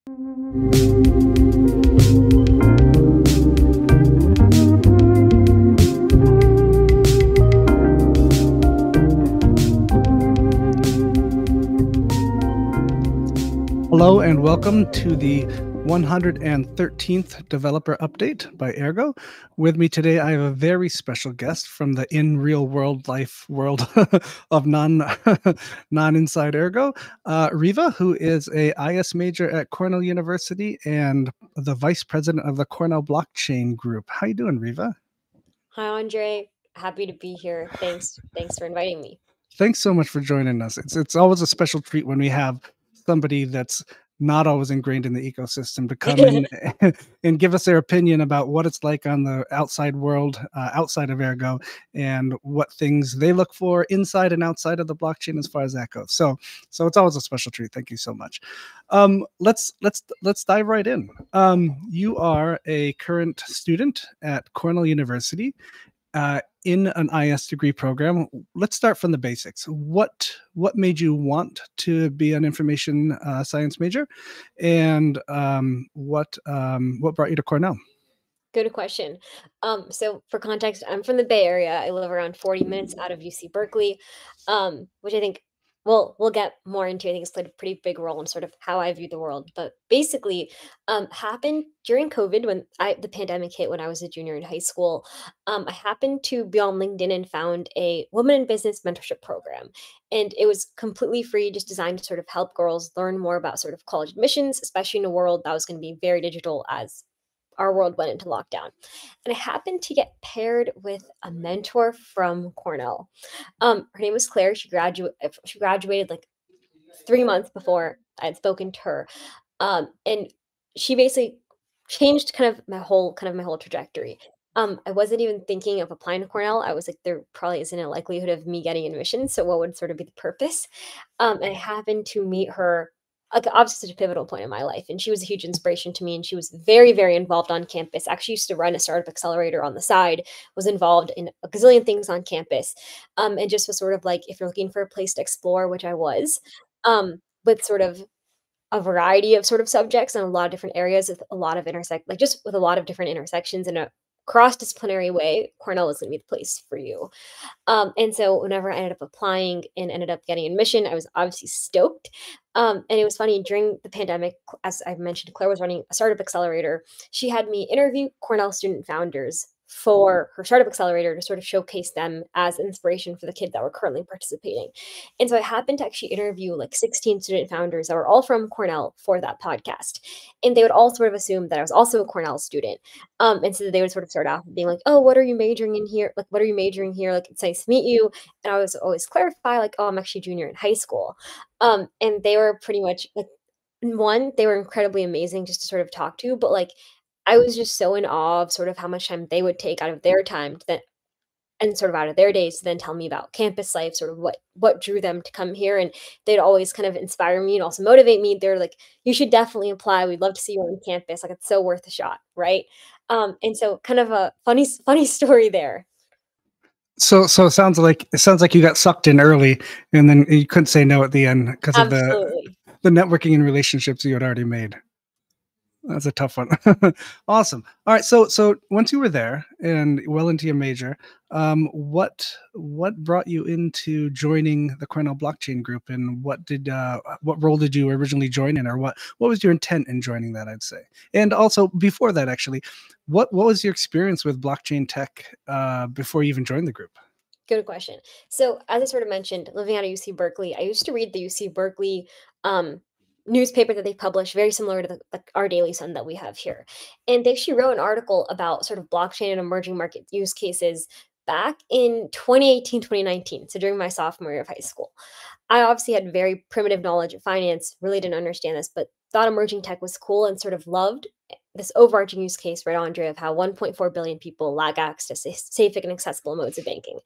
Hello and welcome to the 113th Developer Update by Ergo. With me today, I have a very special guest from the real world life world of non-inside Ergo, Reva, who is a IS major at Cornell University and the vice president of the Cornell Blockchain Group. How you doing, Reva? Hi, Andre. Happy to be here. Thanks for inviting me. Thanks so much for joining us. It's always a special treat when we have somebody that's not always ingrained in the ecosystem to come in and give us their opinion about what it's like on the outside world, outside of Ergo, and what things they look for inside and outside of the blockchain as far as that goes. So it's always a special treat. Thank you so much. Let's dive right in. You are a current student at Cornell University. In an IS degree program. Let's start from the basics. What made you want to be an information science major, and what brought you to Cornell? Good question. So for context, I'm from the Bay Area. I live around 40 minutes out of UC Berkeley, which I think we'll get more into. I think it's played a pretty big role in sort of how I view the world. But basically, happened during COVID when the pandemic hit when I was a junior in high school. I happened to be on LinkedIn and found a women in business mentorship program, and it was completely free, just designed to sort of help girls learn more about sort of college admissions, especially in a world that was going to be very digital as our world went into lockdown. And I happened to get paired with a mentor from Cornell. Her name was Claire. She graduated like 3 months before I had spoken to her. And she basically changed kind of my whole trajectory. I wasn't even thinking of applying to Cornell. I was like, there probably isn't a likelihood of me getting admission. So what would sort of be the purpose? And I happened to meet her, like, obviously such a pivotal point in my life. And she was a huge inspiration to me. And she was very, very involved on campus. Actually used to run a startup accelerator on the side, was involved in a gazillion things on campus. And just was sort of like, if you're looking for a place to explore, which I was, with sort of a variety of sort of subjects and a lot of different areas with a lot of just with a lot of different intersections in a cross-disciplinary way, Cornell is going to be the place for you. And so whenever I ended up applying and ended up getting admission, I was obviously stoked. And it was funny during the pandemic, as I mentioned, Claire was running a startup accelerator. She had me interview Cornell student founders for her startup accelerator to sort of showcase them as inspiration for the kids that were currently participating. And so I happened to actually interview like 16 student founders that were all from Cornell for that podcast. And they would all sort of assume that I was also a Cornell student. And so they would sort of start off being like, oh, what are you majoring in here? Like, what are you majoring here? Like, it's nice to meet you. And I was always clarify, like, oh, I'm actually a junior in high school. And they were pretty much like, one, they were incredibly amazing just to sort of talk to, but like, I was just so in awe of sort of how much time they would take out of their time to then and sort of out of their days to then tell me about campus life, sort of what drew them to come here. And they'd always kind of inspire me and also motivate me. They're like, you should definitely apply. We'd love to see you on campus. Like, it's so worth a shot, right? And so kind of a funny story there. So it sounds like you got sucked in early, and then you couldn't say no at the end because of the networking and relationships you had already made. That's a tough one. Awesome. All right. So once you were there and well into your major, what brought you into joining the Cornell Blockchain Group, and what role did you originally join in, or what was your intent in joining that, I'd say? And also before that, actually, what was your experience with blockchain tech before you even joined the group? Good question. So as I sort of mentioned, living out of UC Berkeley, I used to read the UC Berkeley newspaper that they publish, very similar to our Daily Sun that we have here. And they actually wrote an article about sort of blockchain and emerging market use cases back in 2018, 2019. So during my sophomore year of high school. I obviously had very primitive knowledge of finance, really didn't understand this, but thought emerging tech was cool and sort of loved this overarching use case, right, Andre, of how 1.4 billion people lack access to safe and accessible modes of banking.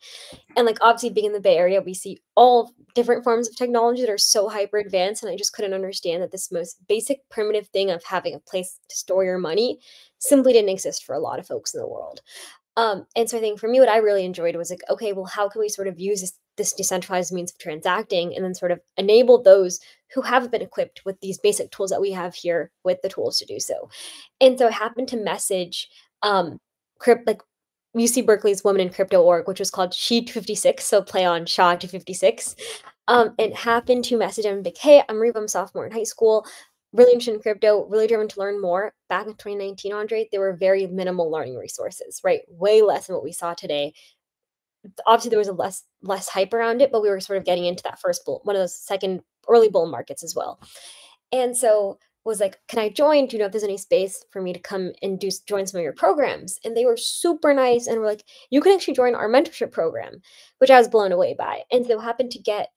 And like, obviously being in the Bay Area, we see all different forms of technology that are so hyper advanced. And I just couldn't understand that this most basic primitive thing of having a place to store your money simply didn't exist for a lot of folks in the world. And so I think for me, what I really enjoyed was like, okay, well, how can we sort of use this decentralized means of transacting and then sort of enable those who haven't been equipped with these basic tools that we have here with the tools to do so. And so I happened to message like UC Berkeley's Women in Crypto org, which was called She 256, so play on Shaw 256. And happened to message him like, hey, I'm Reva, I'm a sophomore in high school, really interested in crypto, really driven to learn more. Back in 2019, Andre, there were very minimal learning resources, right? Way less than what we saw today. Obviously, there was a less hype around it, but we were sort of getting into that first bull, one of those second early bull markets as well. And so was like, "Can I join? Do you know if there's any space for me to come and join some of your programs?" And they were super nice and were like, "You can actually join our mentorship program," which I was blown away by. And so happened to get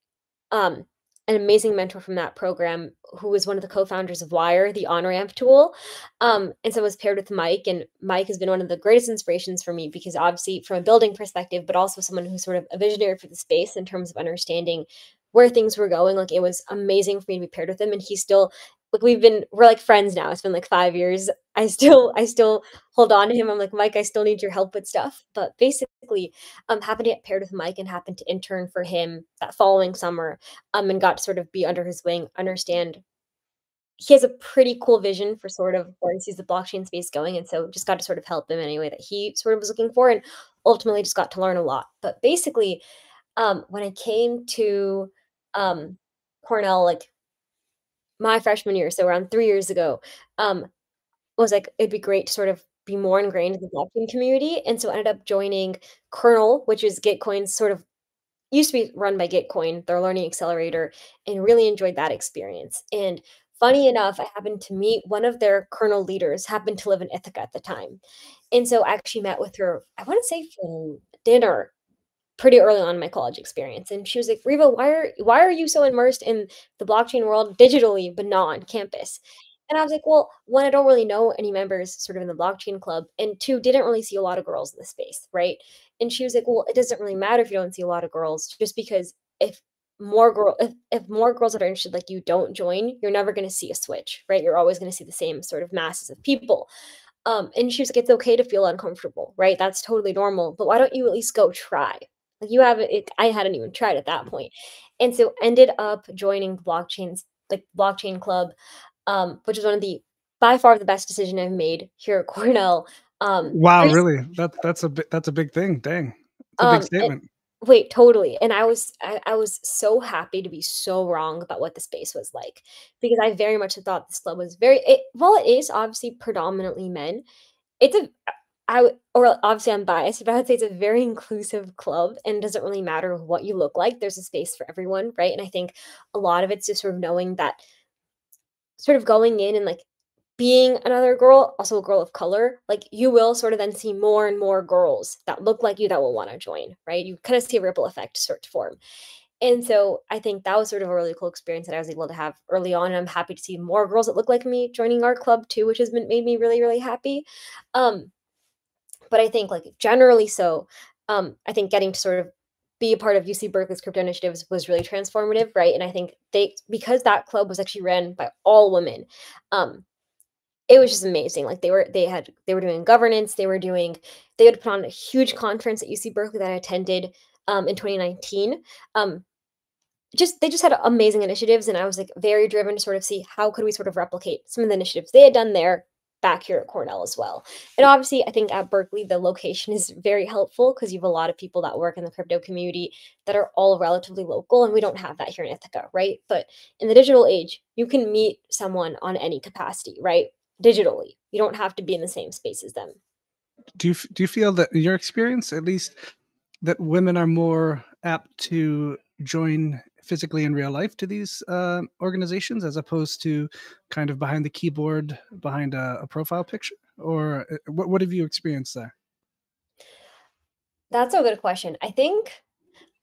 um, an amazing mentor from that program who was one of the co-founders of Wire, the on-ramp tool. And so I was paired with Mike, and Mike has been one of the greatest inspirations for me because obviously from a building perspective, but also someone who's sort of a visionary for the space in terms of understanding where things were going. Like it was amazing for me to be paired with him. And he's still like we're like friends now. It's been like 5 years. I still hold on to him. I'm like, Mike, I still need your help with stuff. But basically, happened to get paired with Mike and happened to intern for him that following summer, and got to sort of be under his wing, understand he has a pretty cool vision for sort of where he sees the blockchain space going, and so just got to sort of help him in any way that he sort of was looking for, and ultimately just got to learn a lot. But basically, when I came to um, Cornell, like my freshman year, so around 3 years ago, was like it'd be great to sort of be more ingrained in the blockchain community, and so I ended up joining Kernel, which is Gitcoin's sort of used to be run by Gitcoin, their learning accelerator, and really enjoyed that experience. And funny enough, I happened to meet one of their kernel leaders, happened to live in Ithaca at the time. And so I actually met with her, I want to say for dinner pretty early on in my college experience. And she was like, Reva, why are you so immersed in the blockchain world digitally, but not on campus? And I was like, well, one, I don't really know any members sort of in the blockchain club, and two, didn't really see a lot of girls in the space, right? And she was like, well, it doesn't really matter if you don't see a lot of girls, just because if more girls that are interested like you don't join, you're never going to see a switch, right? You're always going to see the same sort of masses of people. And she was like, it's okay to feel uncomfortable, right? That's totally normal. But why don't you at least go try? Like you haven't it, I hadn't even tried at that point. And so ended up joining the blockchain club, which is one of the by far the best decision I've made here at Cornell. Wow, Pretty really? That's a big thing. Dang. It's a big and statement. wait, totally, and I was so happy to be so wrong about what the space was like, because I very much thought this club was while it is obviously predominantly men, it's a I would or obviously I'm biased, but I would say it's a very inclusive club, and it doesn't really matter what you look like, there's a space for everyone, right? And I think a lot of it's just sort of knowing that sort of going in and, like, being another girl, also a girl of color, like, you will sort of then see more and more girls that look like you that will wanna join, right? You kinda see a ripple effect start to form. And so I think that was sort of a really cool experience that I was able to have early on, and I'm happy to see more girls that look like me joining our club too, which has been made me really, really happy. Um, but I think, like, generally so, I think getting to sort of be a part of UC Berkeley's crypto initiatives was really transformative, right? And I think because that club was actually ran by all women, um, it was just amazing. Like, they were doing governance, they had put on a huge conference at UC Berkeley that I attended, in 2019. Um, they just had amazing initiatives, and I was, like, very driven to sort of see how could we sort of replicate some of the initiatives they had done there back here at Cornell as well. And obviously, I think at Berkeley, the location is very helpful because you have a lot of people that work in the crypto community that are all relatively local, and we don't have that here in Ithaca, right? But in the digital age, you can meet someone on any capacity, right? Digitally. You don't have to be in the same space as them. Do you feel that in your experience, at least, that women are more apt to join physically in real life to these organizations as opposed to kind of behind the keyboard, behind a profile picture? Or what have you experienced there? That's a good question. I think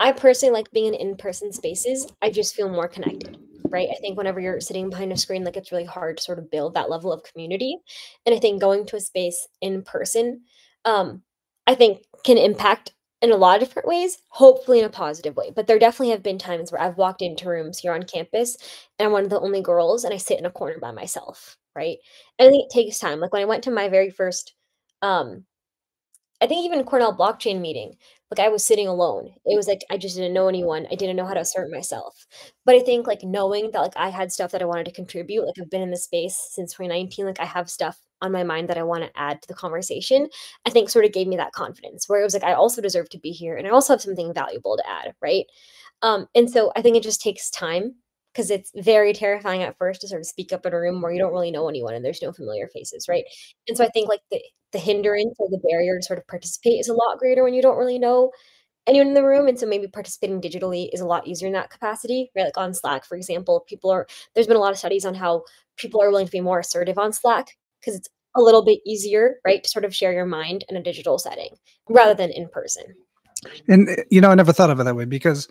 I personally like being in in-person spaces. I just feel more connected, right? I think whenever you're sitting behind a screen, like it's really hard to sort of build that level of community. And I think going to a space in person, um, I think can impact in a lot of different ways, hopefully in a positive way. But there definitely have been times where I've walked into rooms here on campus and I'm one of the only girls and I sit in a corner by myself, right? And I think it takes time. Like when I went to my very first um I think even Cornell Blockchain meeting, like, I was sitting alone. It was like I just didn't know anyone. I didn't know how to assert myself. But I think, like, knowing that, like, I had stuff that I wanted to contribute, like, I've been in this space since 2019, like, I have stuff on my mind that I wanna add to the conversation, I think sort of gave me that confidence where it was like, I also deserve to be here, and I also have something valuable to add, right? And so I think it just takes time because it's very terrifying at first to sort of speak up in a room where you don't really know anyone and there's no familiar faces, right? And so I think, like, the hindrance or the barrier to sort of participate is a lot greater when you don't really know anyone in the room, and so maybe participating digitally is a lot easier in that capacity, right? Like on Slack, for example, people are there's been a lot of studies on how people are willing to be more assertive on Slack because it's a little bit easier, right, to sort of share your mind in a digital setting rather than in person. And I never thought of it that way because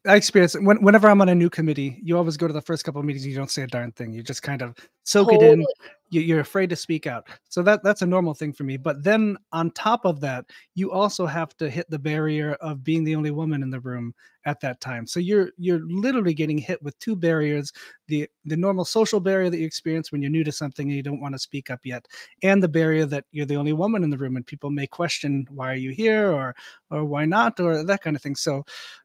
I experience it whenever I'm on a new committee, you always go to the first couple of meetings, you don't say a darn thing. You just kind of soak it in. Totally. You're afraid to speak out. So that's a normal thing for me. But then on top of that, you also have to hit the barrier of being the only woman in the room at that time. So you're literally getting hit with two barriers: the normal social barrier that you experience when you're new to something and you don't want to speak up yet, and the barrier that you're the only woman in the room and people may question why are you here or why not or that kind of thing. So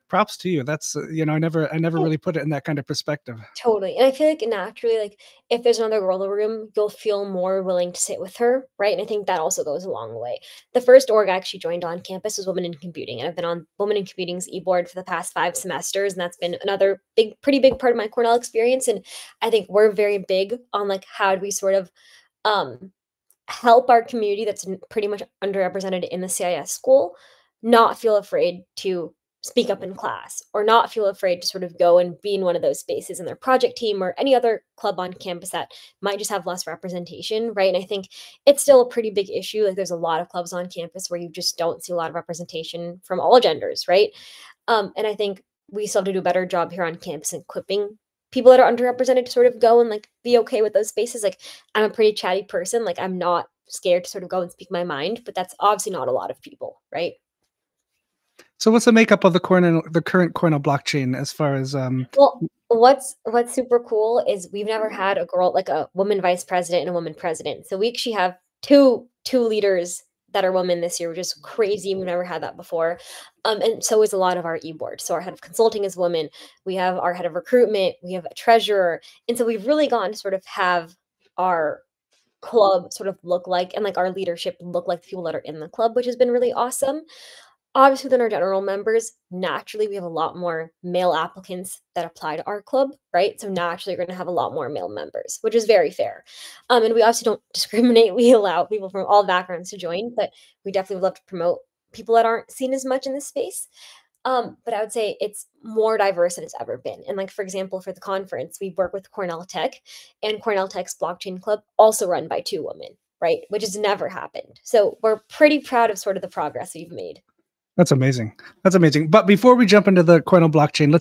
props to you. That's I never really put it in that kind of perspective. Totally, and I feel like naturally, like, if there's another girl in the room, you'll feel more willing to sit with her, right? And I think that also goes a long way. The first org I actually joined on campus was Women in Computing, and I've been on Women in Computing's e-board for the past 5 semesters, and that's been another pretty big part of my Cornell experience, and I think we're very big on, like, how do we sort of, um, help our community that's pretty much underrepresented in the CIS school not feel afraid to speak up in class or not feel afraid to sort of go and be in one of those spaces in their project team or any other club on campus that might just have less representation, right? And I think it's still a pretty big issue. Like, there's a lot of clubs on campus where you just don't see a lot of representation from all genders, right? And I think we still have to do a better job here on campus equipping people that are underrepresented to sort of go and, like, be okay with those spaces. Like, I'm a pretty chatty person. Like, I'm not scared to sort of go and speak my mind, but that's obviously not a lot of people, right? So what's the makeup of the current Cornell blockchain as far as Well, what's super cool is we've never had a girl, like a woman vice president and a woman president. So we actually have two leaders that are women this year, which is crazy. We've never had that before. And so is a lot of our e-board. So our head of consulting is woman. We have our head of recruitment. We have a treasurer. And so we've really gone to sort of have our club sort of look like and like our leadership look like the people that are in the club, which has been really awesome. Obviously, within our general members, naturally, we have a lot more male applicants that apply to our club, right? So naturally, we're going to have a lot more male members, which is very fair. And we also don't discriminate. We allow people from all backgrounds to join, but we definitely would love to promote people that aren't seen as much in this space. But I would say it's more diverse than it's ever been. And like, for example, for the conference, we work with Cornell Tech, and Cornell Tech's blockchain club also run by 2 women, right? Which has never happened. So we're pretty proud of sort of the progress we've made. That's amazing. That's amazing. But before we jump into the Cornell blockchain,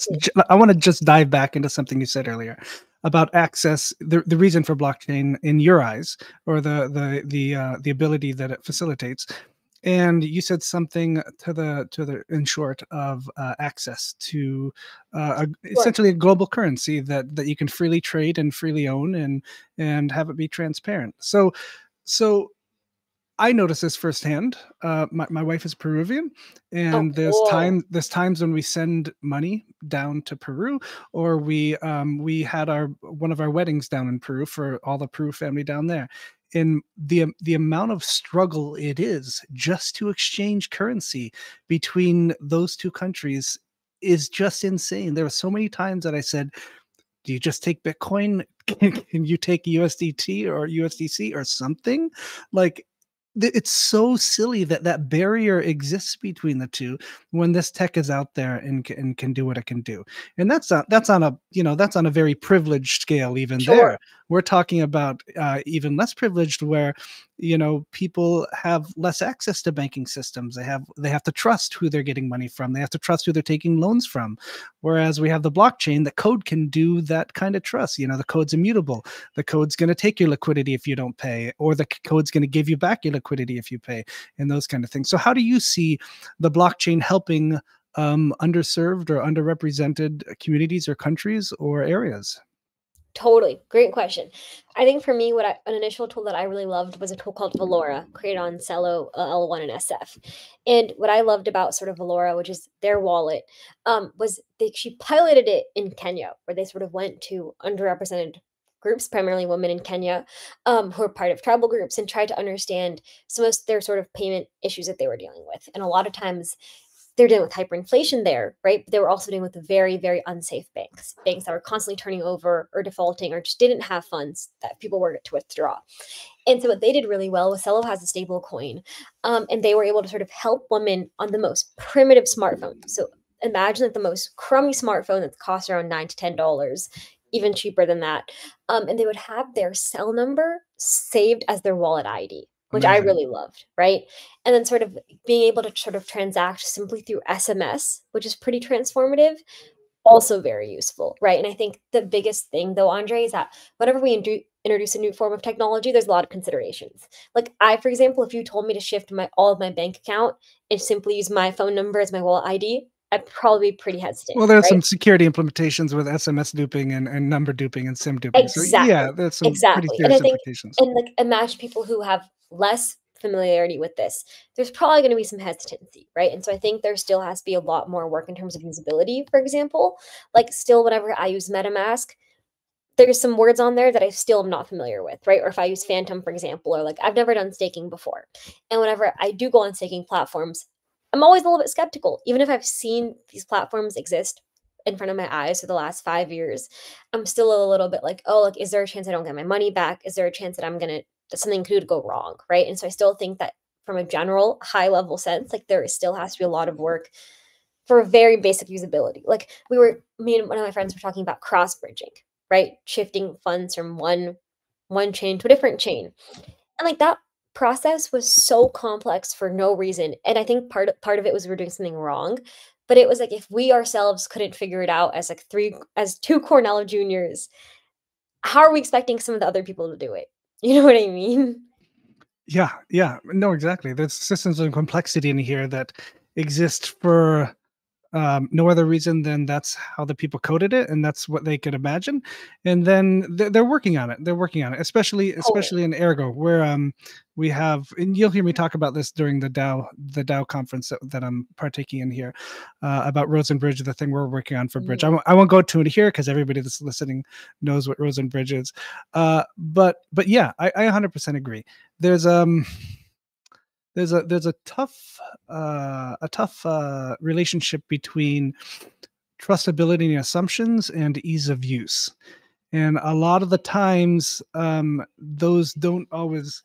I want to just dive back into something you said earlier about access, the reason for blockchain in your eyes, or the ability that it facilitates. And you said something to the in short of access to Sure. essentially a global currency that you can freely trade and freely own and have it be transparent. So I notice this firsthand. My wife is Peruvian, Oh, and cool. there's times when we send money down to Peru, or we had our one of our weddings down in Peru for all the Peru family down there. In the amount of struggle it is just to exchange currency between those two countries is just insane. There were so many times that I said, do you just take Bitcoin? Can you take USDT or USDC or something? Like, it's so silly that that barrier exists between the two when this tech is out there and can do what it can do. And that's on a that's on a very privileged scale. Even Sure. there, we're talking about even less privileged, where people have less access to banking systems. They have to trust who they're getting money from. They have to trust who they're taking loans from. Whereas we have the blockchain, the code can do that kind of trust. The code's immutable. The code's going to take your liquidity if you don't pay, or the code's going to give you back your liquidity if you pay, and those kind of things. So how do you see the blockchain helping underserved or underrepresented communities or countries or areas? Totally. Great question. I think for me, an initial tool that I really loved was a tool called Valora, created on Cello, L1 and SF. And what I loved about sort of Valora, which is their wallet, was she piloted it in Kenya, where they sort of went to underrepresented groups, primarily women in Kenya, who are part of tribal groups, and tried to understand some of their sort of payment issues that they were dealing with. And a lot of times they're dealing with hyperinflation there, right? But they were also dealing with very, very unsafe banks, banks that were constantly turning over or defaulting or just didn't have funds that people were to withdraw. And so what they did really well was Cello has a stable coin, and they were able to sort of help women on the most primitive smartphone. So imagine that the most crummy smartphone that costs around $9 to $10, even cheaper than that. And they would have their cell number saved as their wallet ID, which I Amazing. really loved, right? And then sort of being able to sort of transact simply through SMS, which is pretty transformative, also very useful, right? And I think the biggest thing though, Andre, is that whenever we introduce a new form of technology, there's a lot of considerations. Like I, for example, if you told me to shift all of my bank account and simply use my phone number as my wallet ID, I'd probably be pretty hesitant, Well, there's right? some security implementations with SMS duping and number duping and SIM duping. So Exactly. yeah, there's some pretty Exactly. And I serious think, implications. and like imagine people who have less familiarity with this, there's probably going to be some hesitancy, right? And so I think there still has to be a lot more work in terms of usability, for example. Like still whenever I use MetaMask, there's some words on there that I still am not familiar with, right? Or if I use Phantom, for example, or like I've never done staking before. And whenever I do go on staking platforms, I'm always a little bit skeptical. Even if I've seen these platforms exist in front of my eyes for the last 5 years, I'm still a little bit like, oh, like, is there a chance I don't get my money back? Is there a chance that that something could go wrong, right? And so I still think that from a general high level sense, like there still has to be a lot of work for a very basic usability. Like me and one of my friends were talking about cross bridging, right? Shifting funds from one chain to a different chain. And like that process was so complex for no reason. And I think part of it was we were doing something wrong. But it was like if we ourselves couldn't figure it out as two Cornell juniors, how are we expecting some of the other people to do it? You know what I mean? Yeah, yeah. No, exactly. There's systems and complexity in here that exist for no other reason than that's how the people coded it and that's what they could imagine. And then they're working on it. They're working on it, Totally. especially in Ergo, where we have, and you'll hear me talk about this during the DAO conference that I'm partaking in here, about Rosen Bridge, the thing we're working on for Bridge. Mhm. I won't go to it here because everybody that's listening knows what Rosen Bridge is. But yeah, I 100% agree. There's there's a tough relationship between trustability and assumptions and ease of use, and a lot of the times those don't always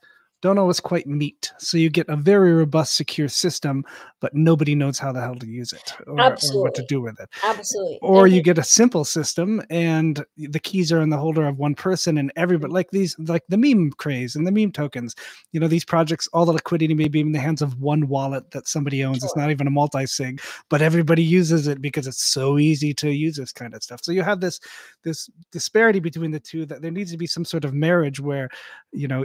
quite meet. So you get a very robust, secure system, but nobody knows how the hell to use it or what to Absolutely. do with it. Absolutely. And Or I you think get a simple system and the keys are in the holder of one person and everybody, like these, like the meme craze and the meme tokens, these projects, all the liquidity may be in the hands of one wallet that somebody owns. It's sure. not even a multi-sig, but everybody uses it because it's so easy to use this kind of stuff. So you have this disparity between the two, that there needs to be some sort of marriage where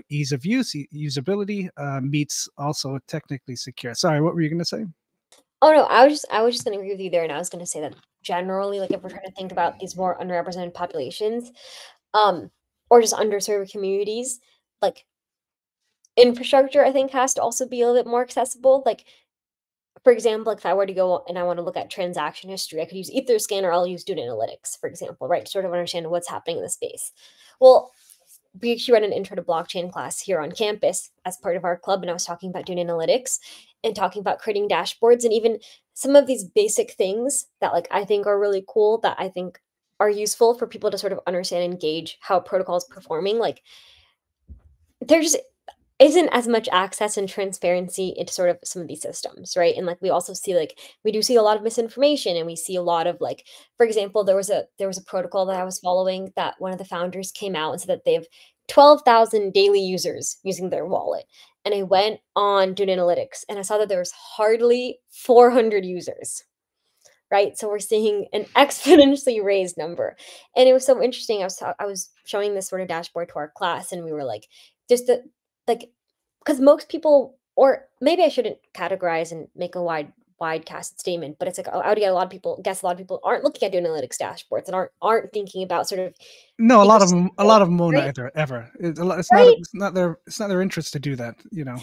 ease of use, usability meets also technically secure. Sorry, what were you going to say? Oh no, I was just gonna agree with you there, and I was gonna say that generally, like if we're trying to think about these more underrepresented populations, um, or just underserved communities, like infrastructure, I think has to also be a little bit more accessible. Like for example, like if I were to go and I want to look at transaction history, I could use Etherscan or I'll use Dune Analytics, for example, right? To sort of understand what's happening in the space. Well, we actually run an intro to blockchain class here on campus as part of our club, and I was talking about doing analytics and talking about creating dashboards and even some of these basic things that like I think are really cool that I think are useful for people to sort of understand and gauge how a protocol is performing. Like there just isn't as much access and transparency into sort of some of these systems, right? And like we also see like we do see a lot of misinformation and we see a lot of like, for example, there was a protocol that I was following that one of the founders came out and said that they have 12,000 daily users using their wallet. And I went on Dune Analytics and I saw that there was hardly 400 users, right? So we're seeing an exponentially raised number. And it was so interesting. I was showing this sort of dashboard to our class and we were like, just like because most people, or maybe I shouldn't categorize and make a wide casted statement, but it's like, I would get a lot of people guess a lot of people aren't looking at doing analytics dashboards and aren't thinking about sort of No, ecosystem a building, lot of them won't right? either, ever. Right? It's not their interest to do that, you know?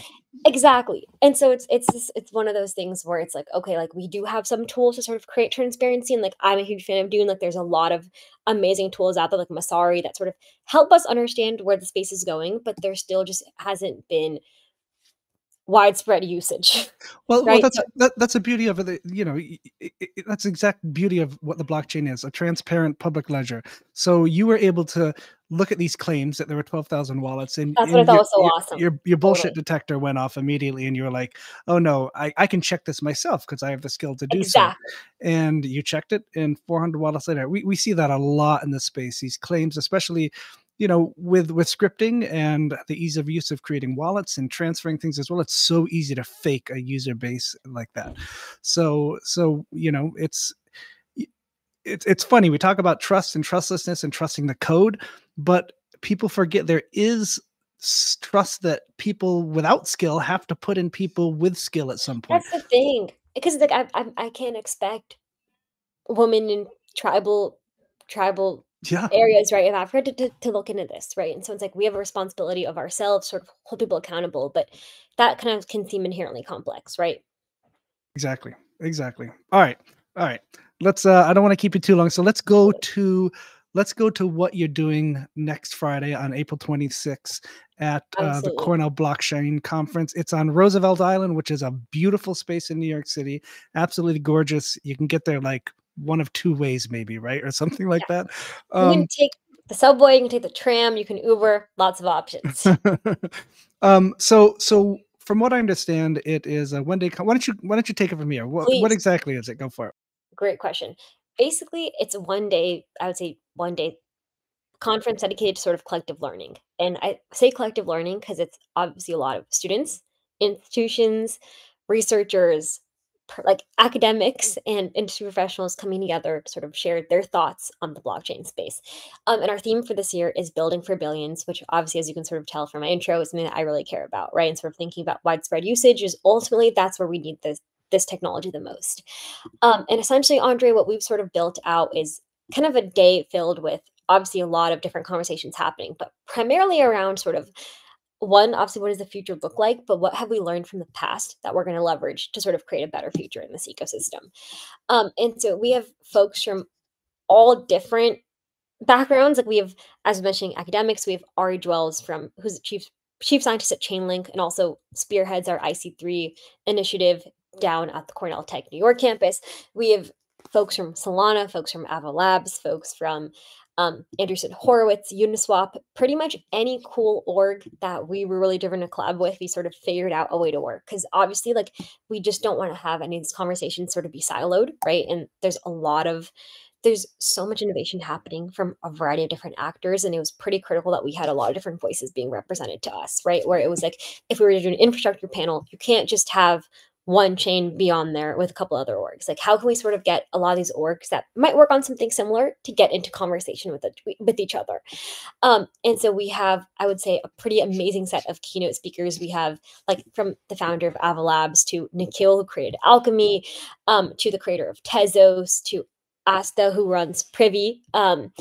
Exactly. And so it's one of those things where it's like, okay, like we do have some tools to sort of create transparency. And like I'm a huge fan of doing like there's a lot of amazing tools out there like Masari that sort of help us understand where the space is going, but there still just hasn't been widespread usage. Well, Right? So that's the beauty of it. You know, that's the exact beauty of what the blockchain is, a transparent public ledger. So you were able to look at these claims that there were 12,000 wallets, that's what I and thought was so awesome. your bullshit Totally. detector went off immediately, and you were like, "Oh no, I can check this myself because I have the skill to do so." Exactly. And you checked it, and 400 wallets later, we see that a lot in the space. These claims, especially, you know, with scripting and the ease of use of creating wallets and transferring things as well, it's so easy to fake a user base like that. So you know, it's funny, we talk about trust and trustlessness and trusting the code, but people forget there is trust that people without skill have to put in people with skill at some point. That's the thing. Because like I can't expect women in tribal Yeah, areas, right, of Africa to look into this, right? And so it's like we have a responsibility of ourselves, sort of hold people accountable, but that kind of can seem inherently complex, right? exactly, exactly. All right, let's I don't want to keep you too long, so Totally. let's go to what you're doing next Friday on April 26th at the Absolutely. Cornell Blockchain Conference. It's on Roosevelt Island, which is a beautiful space in New York City. Absolutely gorgeous. You can get there like one of two ways, maybe, right? Or something like Yes. that. You can Um, take the subway, you can take the tram, you can Uber, lots of options. so from what I understand, it is a one day. Why don't you take it from here? What Please. exactly is it? Go for it. Great question. Basically, it's a one day, I would say one day conference dedicated to sort of collective learning. And I say collective learning because it's obviously a lot of students, institutions, researchers, like academics and industry professionals coming together to sort of share their thoughts on the blockchain space. And our theme for this year is building for billions, which obviously, as you can sort of tell from my intro, is something that I really care about, right? And sort of thinking about widespread usage is ultimately that's where we need this technology the most. And essentially, Andre, what we've sort of built out is kind of a day filled with obviously a lot of different conversations happening, but primarily around sort of one, obviously, what does the future look like? But what have we learned from the past that we're going to leverage to sort of create a better future in this ecosystem? And so we have folks from all different backgrounds. Like we have, as I was mentioning, academics. We have Ari Dwells from who's the chief scientist at Chainlink and also spearheads our IC3 initiative down at the Cornell Tech New York campus. We have folks from Solana, folks from Ava Labs, folks from Anderson Horowitz, Uniswap, pretty much any cool org that we were really driven to collab with, we sort of figured out a way to work. Because obviously, like, we just don't want to have any of these conversations sort of be siloed, right? And there's so much innovation happening from a variety of different actors, and it was pretty critical that we had a lot of different voices being represented to us, right? Where it was like, if we were to do an infrastructure panel, you can't just have one chain be on there with a couple other orgs. Like, how can we sort of get a lot of these orgs that might work on something similar to get into conversation with each other? And so we have, I would say, a pretty amazing set of keynote speakers. We have like from the founder of Ava Labs to Nikhil, who created Alchemy, to the creator of Tezos, to Asta, who runs Privy, and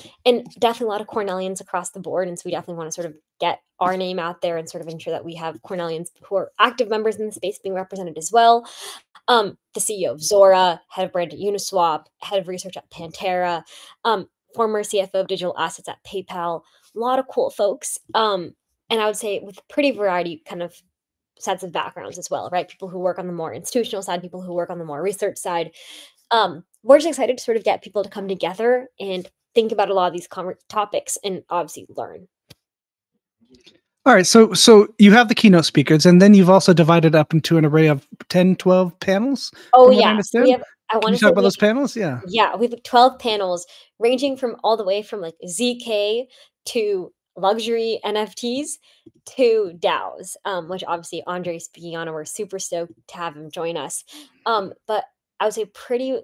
definitely a lot of Cornellians across the board. And so we definitely want to sort of get our name out there and sort of ensure that we have Cornellians who are active members in the space being represented as well. The CEO of Zora, head of brand at Uniswap, head of research at Pantera, former CFO of digital assets at PayPal. A lot of cool folks. And I would say with pretty variety kind of sets of backgrounds as well, right? People who work on the more institutional side, people who work on the more research side. We're just excited to sort of get people to come together and think about a lot of these topics and obviously learn. All right, so you have the keynote speakers, and then you've also divided up into an array of 10, 12 panels, Oh from what I yeah, so we understand. have. I Can want you to talk say about those panels? Yeah. yeah, we have 12 panels ranging from all the way from like ZK to luxury NFTs to DAOs, which obviously Andre's speaking on, and we're super stoked to have him join us. But I would say pretty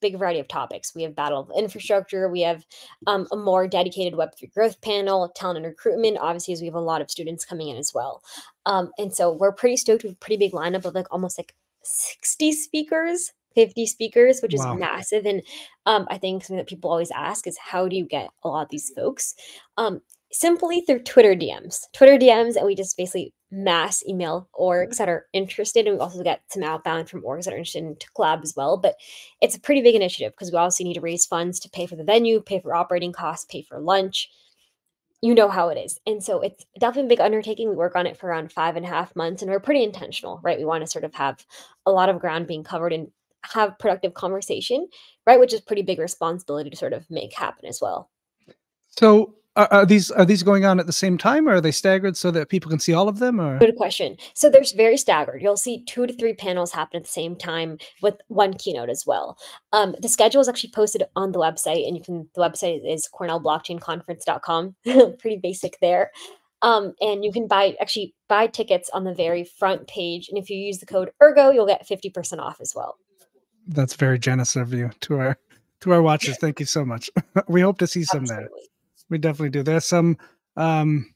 big variety of topics. We have battle of infrastructure. We have a more dedicated Web3 growth panel, talent and recruitment. Obviously, as we have a lot of students coming in as well. And so we're pretty stoked with a pretty big lineup of like almost like 60 speakers, 50 speakers, which is Wow. massive. And I think something that people always ask is how do you get a lot of these folks? Um, Simply through Twitter DMs, and we just basically mass email orgs that are interested. And we also get some outbound from orgs that are interested in to collab as well. But it's a pretty big initiative because we also need to raise funds to pay for the venue, pay for operating costs, pay for lunch. You know how it is. And so it's definitely a big undertaking. We work on it for around 5.5 months, and we're pretty intentional, right? We want to sort of have a lot of ground being covered and have productive conversation, right? Which is pretty big responsibility to sort of make happen as well. So are these going on at the same time, or are they staggered so that people can see all of them? Or Good question. So there's very staggered. You'll see 2 to 3 panels happen at the same time with one keynote as well. The schedule is actually posted on the website, and the website is cornellblockchainconference.com. Pretty basic there. And you can buy tickets on the very front page. And if you use the code Ergo, you'll get 50% off as well. that's very generous of you to our watchers. Thank you so much. We hope to see some there. Absolutely. We definitely do. There's some um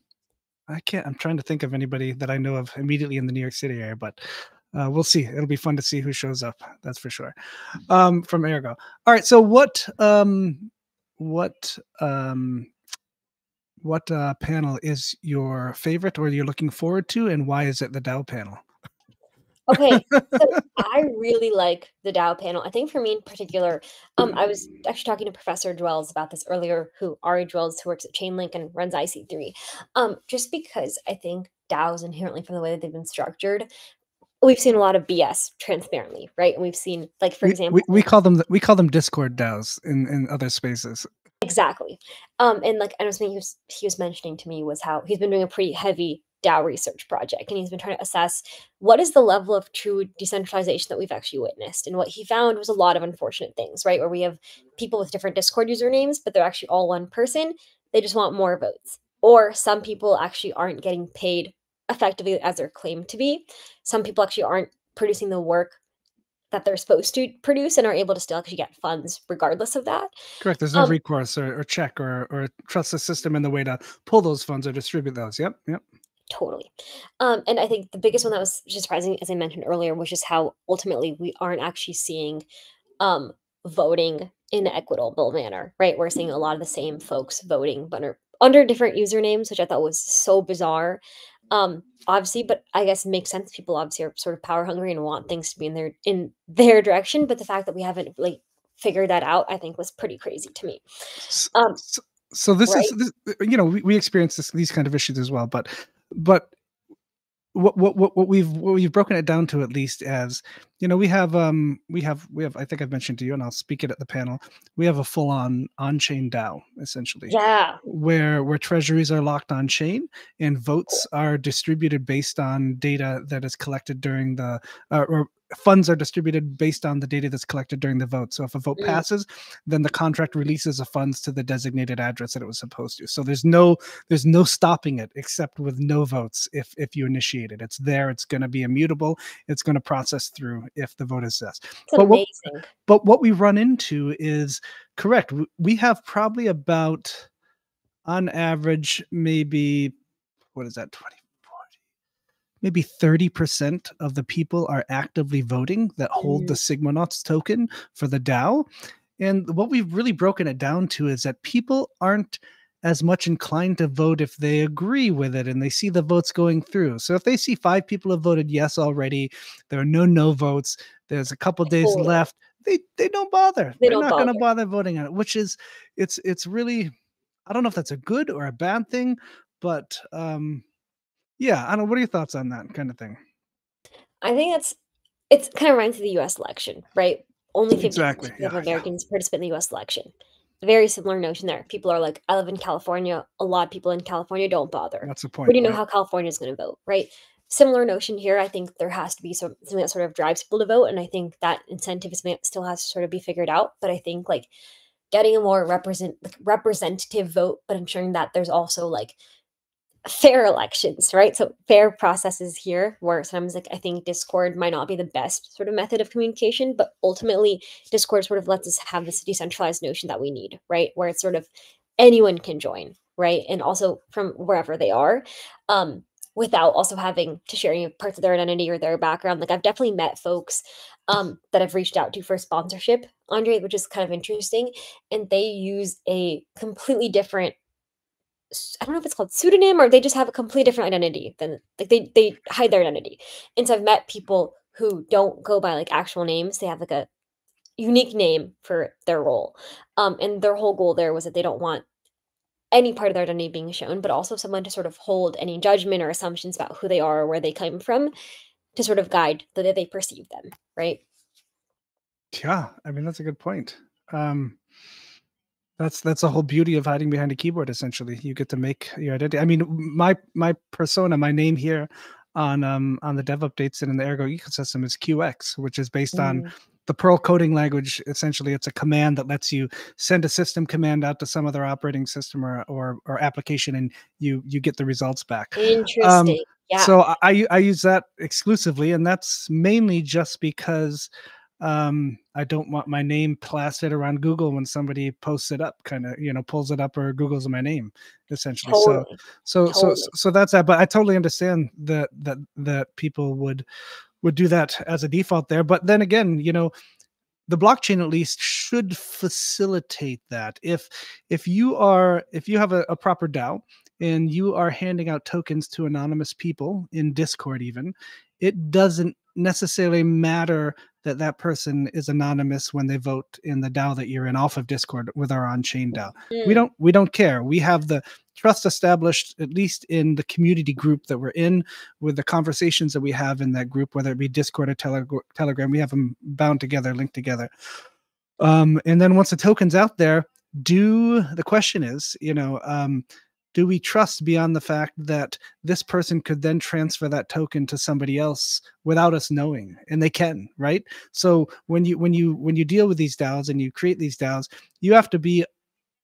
I'm trying to think of anybody that I know of immediately in the New York City area, but we'll see. It'll be fun to see who shows up. That's for sure. From Ergo. All right. So what panel is your favorite or you're looking forward to, and why is it the Dow panel? Okay, so I really like the Dow panel. I think for me in particular, I was actually talking to Professor Dwells about this earlier, Ari Dwells, who works at Chainlink and runs IC3. Just because I think DAOs inherently from the way that they've been structured, we've seen a lot of BS transparently, right? And we've seen, like, for example, We call them Discord DAOs in other spaces. exactly. And like I know something he was mentioning to me was how he's been doing a pretty heavy DAO research project, and he's been trying to assess what is the level of true decentralization that we've actually witnessed. And what he found was a lot of unfortunate things, right? Where we have people with different Discord usernames, but they're actually all one person. They just want more votes. Or some people actually aren't getting paid effectively as they're claimed to be. Some people actually aren't producing the work that they're supposed to produce and are able to still actually get funds regardless of that. Correct. There's no Um, recourse or check or trust the system in the way to pull those funds or distribute those. Yep. Yep. Totally. And I think the biggest one that was just surprising, as I mentioned earlier, was just how ultimately we aren't actually seeing um, voting in an equitable manner, right? We're seeing a lot of the same folks voting, but under different usernames, which I thought was so bizarre. Obviously, but I guess it makes sense. People obviously are sort of power hungry and want things to be in their direction. But the fact that we haven't like figured that out, I think, was pretty crazy to me. S- Um, s- So this is right? this, we experience these kind of issues as well, but what we've broken it down to, at least, as we have I think I've mentioned to you, and I'll speak it at the panel. We have a full on chain DAO, essentially, Yeah. where treasuries are locked on chain and votes are distributed based on data that is collected during the or funds are distributed based on the data that's collected during the vote. So if a vote Mm, passes, then the contract releases the funds to the designated address that it was supposed to. So there's no stopping it except with no votes. If you initiate it, it's there. It's going to be immutable. It's going to process through if the vote is yes. it's But what amazing. but what we run into is correct. We have probably about, on average, maybe, what is that, 20, maybe 30% of the people are actively voting that hold the Mm, Sigmanauts token for the DAO. And what we've really broken it down to is that people aren't as much inclined to vote if they agree with it and they see the votes going through. So if they see 5 people have voted yes already, there are no votes, there's a couple days totally. left, they don't bother. They They're don't not going to bother. bother voting on it, which is, it's really, I don't know if that's a good or a bad thing, but yeah, I don't know. What are your thoughts on that kind of thing? I think it's kind of reminds of the US election, right? Only 50% Exactly. of Yeah, yeah. Americans participate in the US election. Very similar notion there. People are like, I live in California. A lot of people in California don't bother. That's the We point. do know Yep. how California is going to vote, right? Similar notion here. I think there has to be something that sort of drives people to vote. And I think that incentive is something that still has to sort of be figured out. But I think like getting a more representative vote, but ensuring that there's also like fair elections, right? So fair processes here where sometimes like I think Discord might not be the best sort of method of communication, but ultimately Discord sort of lets us have this decentralized notion that we need, right? Where it's sort of anyone can join, right? And also from wherever they are. Um without also having to share any parts of their identity or their background. Like I've definitely met folks that I've reached out to for sponsorship, Andre, which is kind of interesting. And they use a completely different I don't know if it's called pseudonym or they just have a completely different identity than like they hide their identity. And so I've met people who don't go by like actual names. They have like a unique name for their role. And their whole goal there was that they don't want any part of their identity being shown, but also someone to sort of hold any judgment or assumptions about who they are or where they come from to sort of guide the way they perceive them, right? Yeah, I mean that's a good point. Um, that's the whole beauty of hiding behind a keyboard. Essentially, you get to make your identity. I mean, my persona, my name here on the dev updates and in the Ergo ecosystem is QX, which is based on Mm, the Perl coding language. Essentially, it's a command that lets you send a system command out to some other operating system or application, and you get the results back. Um, interesting. Yeah, so I use that exclusively, and that's mainly just because I don't want my name plastered around Google when somebody posts it up, kind of, pulls it up or Googles my name, essentially. So, totally. so, so, Totally. so that's that. But I totally understand that people would do that as a default there. But then again, the blockchain at least should facilitate that. If you have a proper DAO and you are handing out tokens to anonymous people in Discord, even, it doesn't necessarily matter that that person is anonymous when they vote in the DAO that you're in off of Discord with our on-chain DAO. Mm, We don't care. We have the trust established, at least in the community group that we're in, with the conversations that we have in that group, whether it be Discord or Telegram. We have them bound together, linked together. And then once the token's out there, the question is, do we trust beyond the fact that this person could then transfer that token to somebody else without us knowing? And they can, right? So when you deal with these DAOs and you create these DAOs, you have to be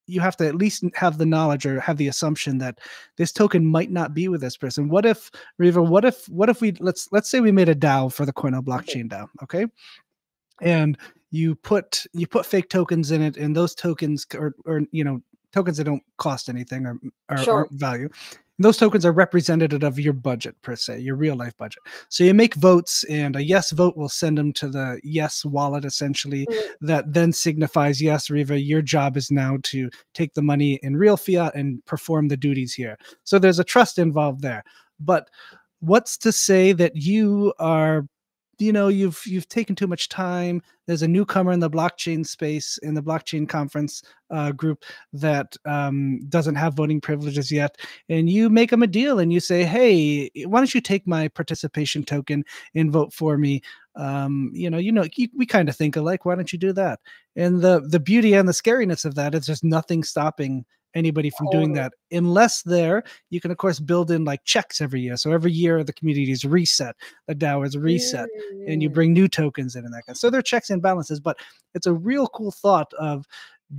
you have to at least have the knowledge or have the assumption that this token might not be with this person. What if, Reva, what if we let's say we made a DAO for the Cornell mhm. blockchain DAO, okay? And you put fake tokens in it, and those tokens or tokens that don't cost anything or Sure. aren't value. And those tokens are representative of your budget per se, your real life budget. So you make votes, and a yes vote will send them to the yes wallet, essentially. Mm, That then signifies, yes, Reva, your job is now to take the money in real fiat and perform the duties here. So there's a trust involved there. But what's to say that you've taken too much time. There's a newcomer in the blockchain space, in the blockchain conference group, that doesn't have voting privileges yet, and you make them a deal and you say, hey, why don't you take my participation token and vote for me? We kind of think alike, why don't you do that? And the beauty and the scariness of that is there's nothing stopping anybody from doing totally. that, unless you can of course build in like checks every year. So every year the community is reset, the DAO is reset, and you Mm, bring new tokens in and that kind. So there are checks and balances, but it's a real cool thought of,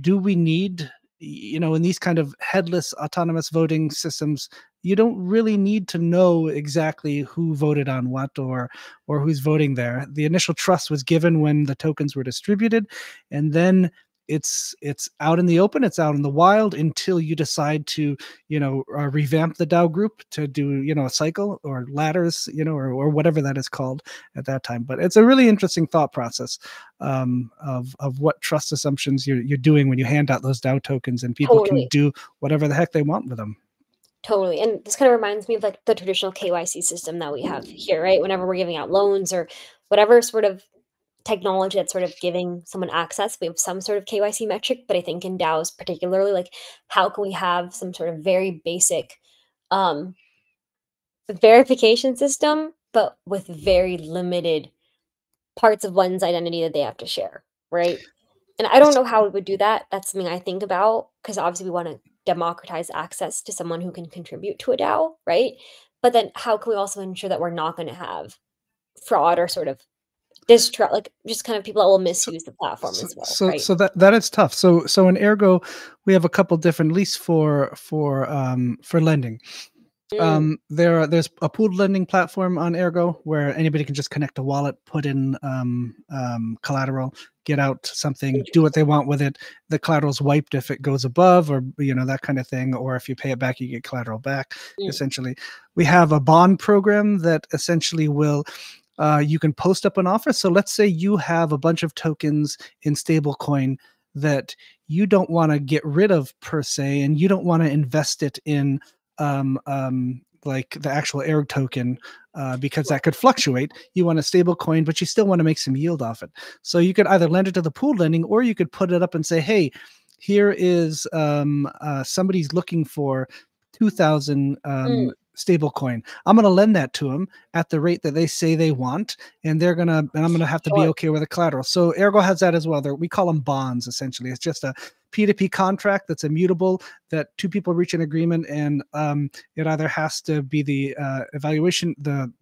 do we need, in these kind of headless autonomous voting systems, you don't really need to know exactly who voted on what or who's voting there. The initial trust was given when the tokens were distributed, and then it's out in the open, it's out in the wild until you decide to revamp the DAO group to do a cycle or ladders, or whatever that is called at that time. But it's a really interesting thought process of what trust assumptions you're doing when you hand out those DAO tokens, and people can totally. do whatever the heck they want with them. Totally, and this kind of reminds me of, like, the traditional KYC system that we have here, right? Whenever we're giving out loans or whatever sort of technology that's sort of giving someone access, we have some sort of KYC metric, but I think in DAOs particularly, like, how can we have some sort of very basic, um, verification system, but with very limited parts of one's identity that they have to share, right? And I don't know how we would do that. That's something I think about because obviously we want to democratize access to someone who can contribute to a DAO, right? But then how can we also ensure that we're not going to have fraud or sort of distrust, like just kind of people that will So, misuse the platform so, as well, so, right? so that is tough. So in Ergo, we have a couple different, at least for lending. Mm, There's a pooled lending platform on Ergo where anybody can just connect a wallet, put in collateral, get out something, do what they interesting. want with it. The collateral's wiped if it goes above, or that kind of thing. Or if you pay it back, you get collateral back. Mm, Essentially, we have a bond program that essentially will. You can post up an offer. So let's say you have a bunch of tokens in stablecoin that you don't want to get rid of per se, and you don't want to invest it in like the actual Ergo token, because sure. that could fluctuate. You want a stable coin, but you still want to make some yield off it. So you could either lend it to the pool lending, or you could put it up and say, hey, here is somebody's looking for 2,000 Mm, stable coin. I'm going to lend that to them at the rate that they say they want, and I'm going to have to be sure. okay with the collateral. So Ergo has that as well. We call them bonds. Essentially, it's just a P2P contract that's immutable, that two people reach an agreement, and it either has to be the evaluation, the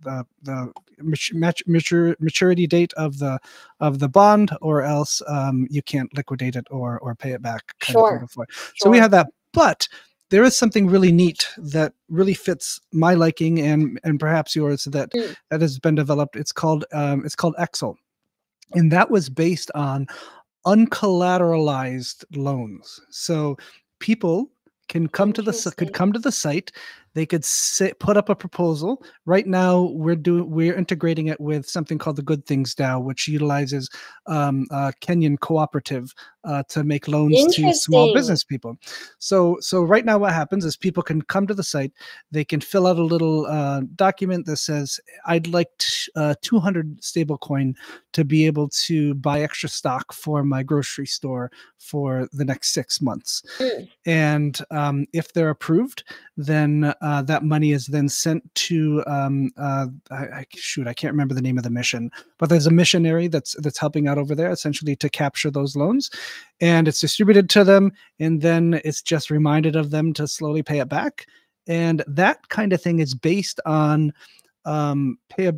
maturity date of the bond, or else you can't liquidate it or pay it back, kind of thing Sure. before. So we Sure. have that, but there is something really neat that really fits my liking and perhaps yours, Mm, that has been developed. It's called Excel, and that was based on uncollateralized loans. So people could interesting. come to the site. They could put up a proposal. Right now, we're integrating it with something called the Good Things DAO, which utilizes a Kenyan cooperative to make loans to small Interesting. business people. So right now, what happens is people can come to the site. They can fill out a little document that says, "I'd like 200 stablecoin to be able to buy extra stock for my grocery store for the next 6 months." Mm, And if they're approved, then that money is then sent to I can't remember the name of the mission, but there's a missionary that's helping out over there, essentially to capture those loans, and it's distributed to them, and then it's just reminded of them to slowly pay it back. And that kind of thing is based on pay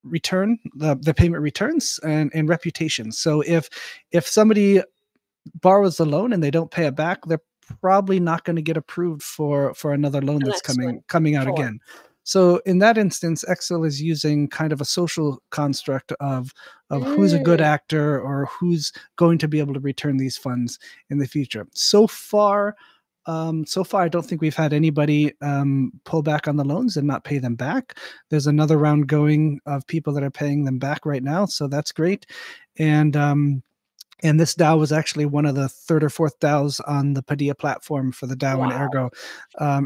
return the payment returns and reputation. So if somebody borrows the loan and they don't pay it back, they're probably not going to get approved for another loan the that's next one. coming out Sure. again. So in that instance, Excel is using kind of a social construct of who's a good Mm, actor, or who's going to be able to return these funds in the future. So far, I don't think we've had anybody pull back on the loans and not pay them back. There's another round going of people that are paying them back right now, so that's great. And this DAO was actually one of the third or fourth DAOs on the Paideia platform for the DAO and wow. Ergo,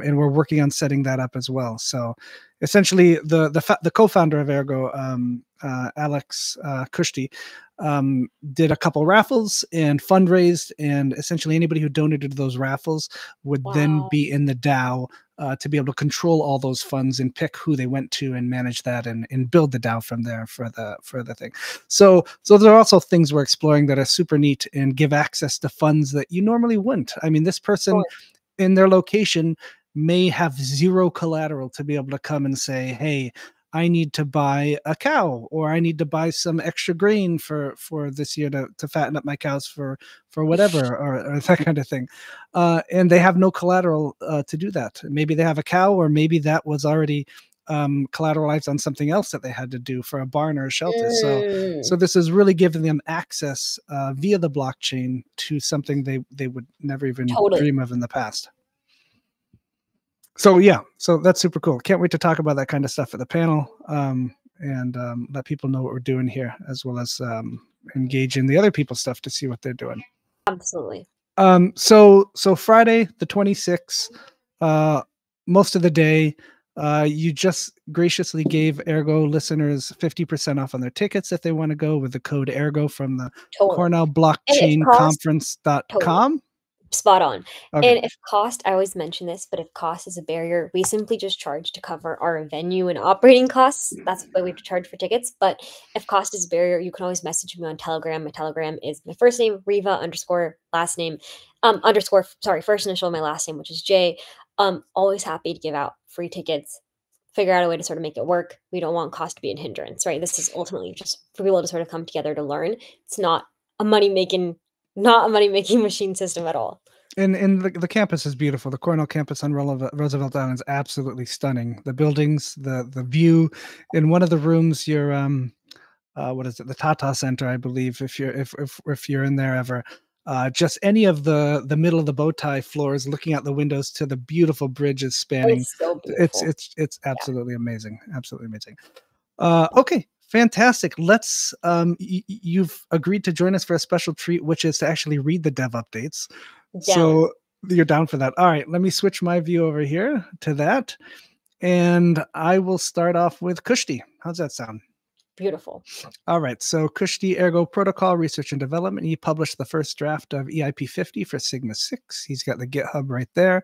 and we're working on setting that up as well. So, essentially, the co-founder of Ergo, Alex Kushti, did a couple raffles and fundraised, and essentially anybody who donated to those raffles would then Wow. be in the DAO. To be able to control all those funds and pick who they went to and manage that, and build the DAO from there for the thing. So there are also things we're exploring that are super neat and give access to funds that you normally wouldn't. I mean, this person Sure. in their location may have zero collateral to be able to come and say, "Hey, I need to buy a cow, or I need to buy some extra grain for this year to fatten up my cows for whatever," or that kind of thing. And they have no collateral to do that. Maybe they have a cow, or maybe that was already collateralized on something else that they had to do for a barn or a shelter. So Mm, this is really giving them access via the blockchain to something they would never even totally. dream of in the past. So yeah, so that's super cool. Can't wait to talk about that kind of stuff at the panel, and let people know what we're doing here, as well as engage in the other people's stuff to see what they're doing. Absolutely. So Friday the 26th, uh, most of the day, you just graciously gave Ergo listeners 50% off on their tickets if they want to go with the code Ergo from the Totally. Cornell And if Blockchain cost totally. Conference.com. Spot on. Okay. And if cost I always mention this, but if cost is a barrier, we simply just charge to cover our venue and operating costs. That's why we have to charge for tickets. But if cost is a barrier, you can always message me on Telegram. My Telegram is my first name, Reva underscore last name, underscore, sorry, first initial, my last name, which is J. Always happy to give out free tickets, figure out a way to sort of make it work. We don't want cost to be a hindrance, right? This is ultimately just for people to sort of come together to learn. It's not a money making, not a money making machine system at all. And the campus is beautiful. The Cornell campus on Roosevelt Island is absolutely stunning. The buildings, the view. In one of the rooms, you're what is it? The Tata Center, I believe. If you're in there ever, just any of the middle of the bow tie floors, looking out the windows to the beautiful bridges spanning. It's so beautiful. It's Yeah. absolutely amazing. Absolutely amazing. Okay, fantastic. Let's you've agreed to join us for a special treat, which is to actually read the dev updates. Down. So you're down for that. All right, let me switch my view over here to that. And I will start off with Kushti. How's that sound? Beautiful. All right, so Kushti Ergo Protocol Research and Development. He published the first draft of EIP 50 for Sigma 6. He's got the GitHub right there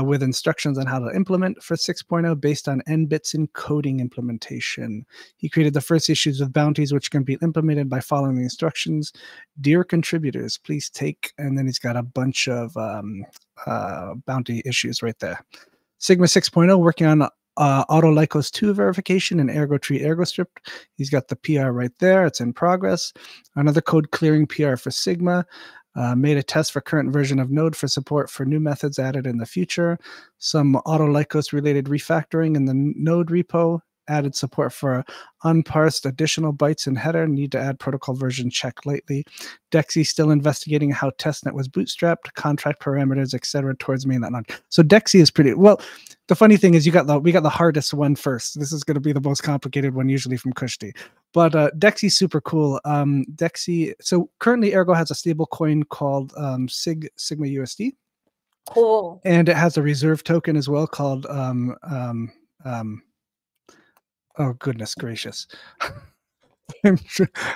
with instructions on how to implement for 6.0 based on NBITS encoding implementation. He created the first issues of bounties, which can be implemented by following the instructions. Dear contributors, please take, and then he's got a bunch of bounty issues right there. Sigma 6.0 working on Autolycos 2 verification and Ergo tree Ergo script. He's got the PR right there. It's in progress. Another code clearing PR for Sigma. Made a test for current version of Node for support for new methods added in the future. Some Autolycos related refactoring in the Node repo. Added support for unparsed additional bytes in header. Need to add protocol version check lately. Dexy still investigating how testnet was bootstrapped, contract parameters, etc. towards mainnet node. So Dexy is pretty well. The funny thing is, we got the hardest one first. This is going to be the most complicated one, usually from Kushti. But Dexy's super cool. Dexy. So currently, Ergo has a stable coin called Sigma USD. Cool. And it has a reserve token as well called oh, goodness gracious.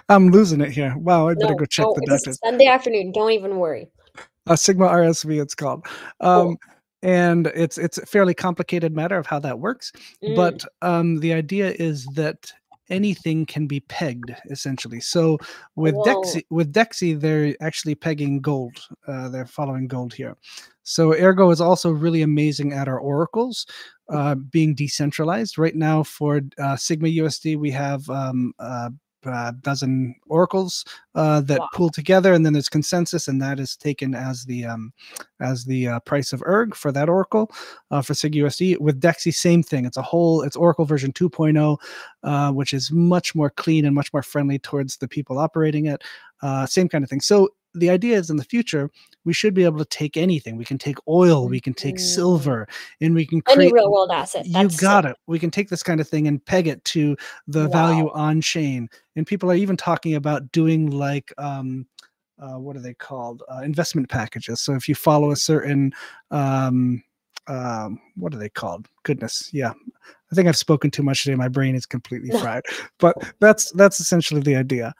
I'm losing it here. Wow, I better go check the doctors. It's Sunday afternoon. Don't even worry. Sigma RSV, it's called. Cool. And it's a fairly complicated matter of how that works. But the idea is that anything can be pegged, essentially. So with Dexy, they're actually pegging gold. They're following gold here. So Ergo is also really amazing at our oracles being decentralized. Right now for Sigma USD, we have a dozen oracles that pool together, and then there's consensus, and that is taken as the price of Erg for that oracle for Sig USD. With Dexy, same thing. It's Oracle version 2.0, which is much more clean and much more friendly towards the people operating it. Same kind of thing. So the idea is in the future, we should be able to take anything. We can take oil, we can take silver, and we can create any real world asset. You got it. We can take this kind of thing and peg it to the value on chain. And people are even talking about doing like what are they called? Investment packages. So if you follow a certain what are they called? Goodness, yeah. I think I've spoken too much today. My brain is completely fried. But that's essentially the idea.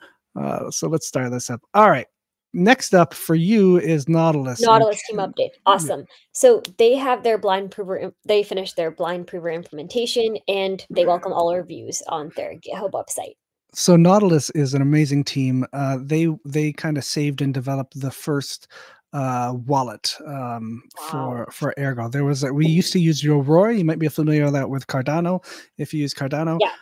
So let's start this up. All right. Next up for you is Nautilus. Nautilus team update. Awesome. So they have their blind prover. They finished their blind prover implementation, and they welcome all reviews on their GitHub website. So Nautilus is an amazing team. They kind of saved and developed the first wallet for Ergo. We used to use Aurora. You might be familiar with that with Cardano. If you use Cardano, yeah.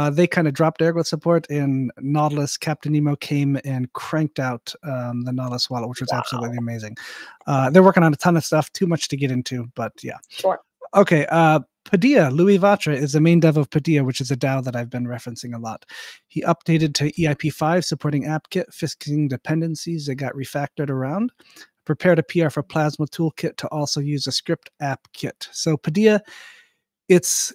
They kind of dropped Ergo support, and Nautilus, Captain Nemo came and cranked out the Nautilus wallet, which was absolutely amazing. They're working on a ton of stuff, too much to get into, but yeah. Sure. Okay, Paideia, Louis Vatra is the main dev of Paideia, which is a DAO that I've been referencing a lot. He updated to EIP 5, supporting AppKit, fixing dependencies that got refactored around. Prepared a PR for Plasma Toolkit to also use a script AppKit. So Paideia, this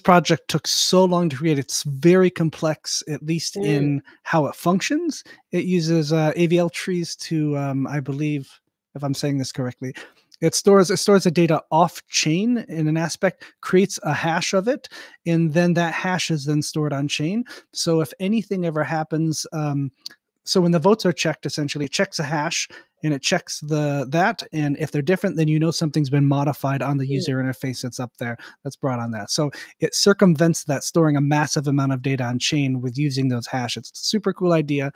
project took so long to create. It's very complex, at least in how it functions. It uses AVL trees to, I believe, if I'm saying this correctly, it stores the data off chain in an aspect, creates a hash of it, and then that hash is then stored on chain. So if anything ever happens, so when the votes are checked, essentially it checks a hash and it checks that, and if they're different, then you know something's been modified on the user interface that's up there that's brought on that. So it circumvents that, storing a massive amount of data on chain with using those hashes. It's a super cool idea.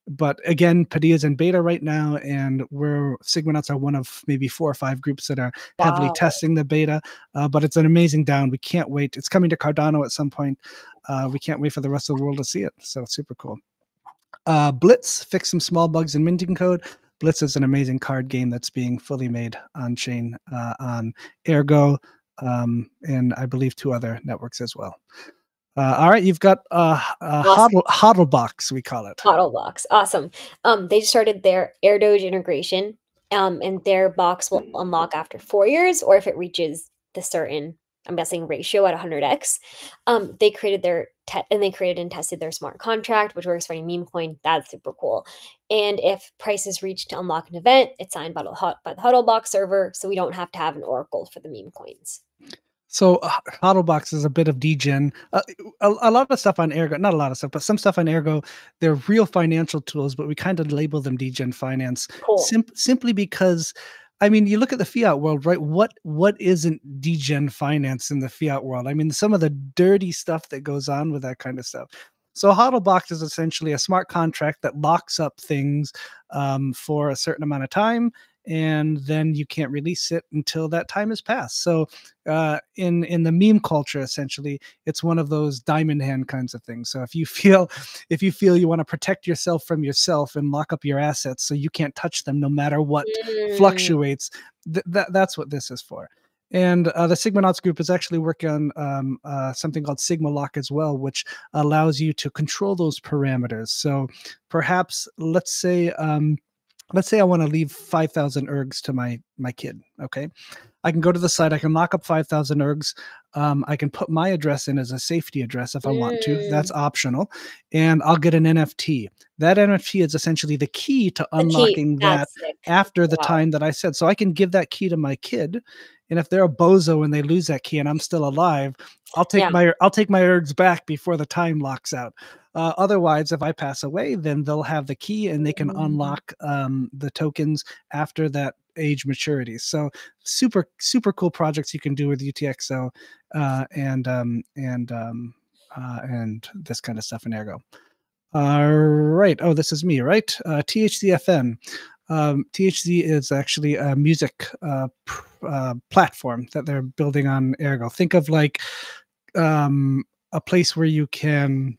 But again, Paideia's in beta right now, and Sigmanauts are one of maybe 4 or 5 groups that are heavily testing the beta. But it's an amazing DAO. We can't wait. It's coming to Cardano at some point. We can't wait for the rest of the world to see it. So super cool. Blitz fixed some small bugs in minting code. Blitz is an amazing card game that's being fully made on chain on Ergo, and I believe 2 other networks as well. All right, you've got Awesome. Hodlbox, we call it. Hodlbox, awesome. They just started their AirDoge integration, and their box will unlock after 4 years, or if it reaches the certain, I'm guessing, ratio at 100x. They created their and they created and tested their smart contract, which works for any meme coin. That's super cool. And if prices reach to unlock an event, it's signed by the Hodlbox server, so we don't have to have an oracle for the meme coins. So Hodlbox is a bit of degen. A lot of stuff on Ergo, not a lot of stuff, but some stuff on Ergo, they're real financial tools, but we kind of label them degen finance Cool. simply because, I mean, you look at the fiat world, right? What isn't degen finance in the fiat world? I mean, some of the dirty stuff that goes on with that kind of stuff. So Hodlbox is essentially a smart contract that locks up things for a certain amount of time, and then you can't release it until that time has passed. So in the meme culture, essentially, it's one of those diamond hand kinds of things. So if you feel you want to protect yourself from yourself and lock up your assets so you can't touch them no matter what fluctuates, that's what this is for. And the Sigmanauts group is actually working on something called Sigma Lock as well, which allows you to control those parameters. So perhaps let's say I want to leave 5,000 ergs to my kid. Okay, I can go to the site. I can lock up 5,000 ergs. I can put my address in as a safety address if I want to. That's optional, and I'll get an NFT. That NFT is essentially the key to unlocking that after the time that I said. So I can give that key to my kid, and if they're a bozo and they lose that key and I'm still alive, I'll take my ergs back before the time locks out. Otherwise, if I pass away, then they'll have the key and they can unlock the tokens after that age maturity. So super cool projects you can do with UTXO and this kind of stuff in Ergo. All right. Oh, this is me, right? THCFN. THC is actually a music platform that they're building on Ergo. Think of like a place where you can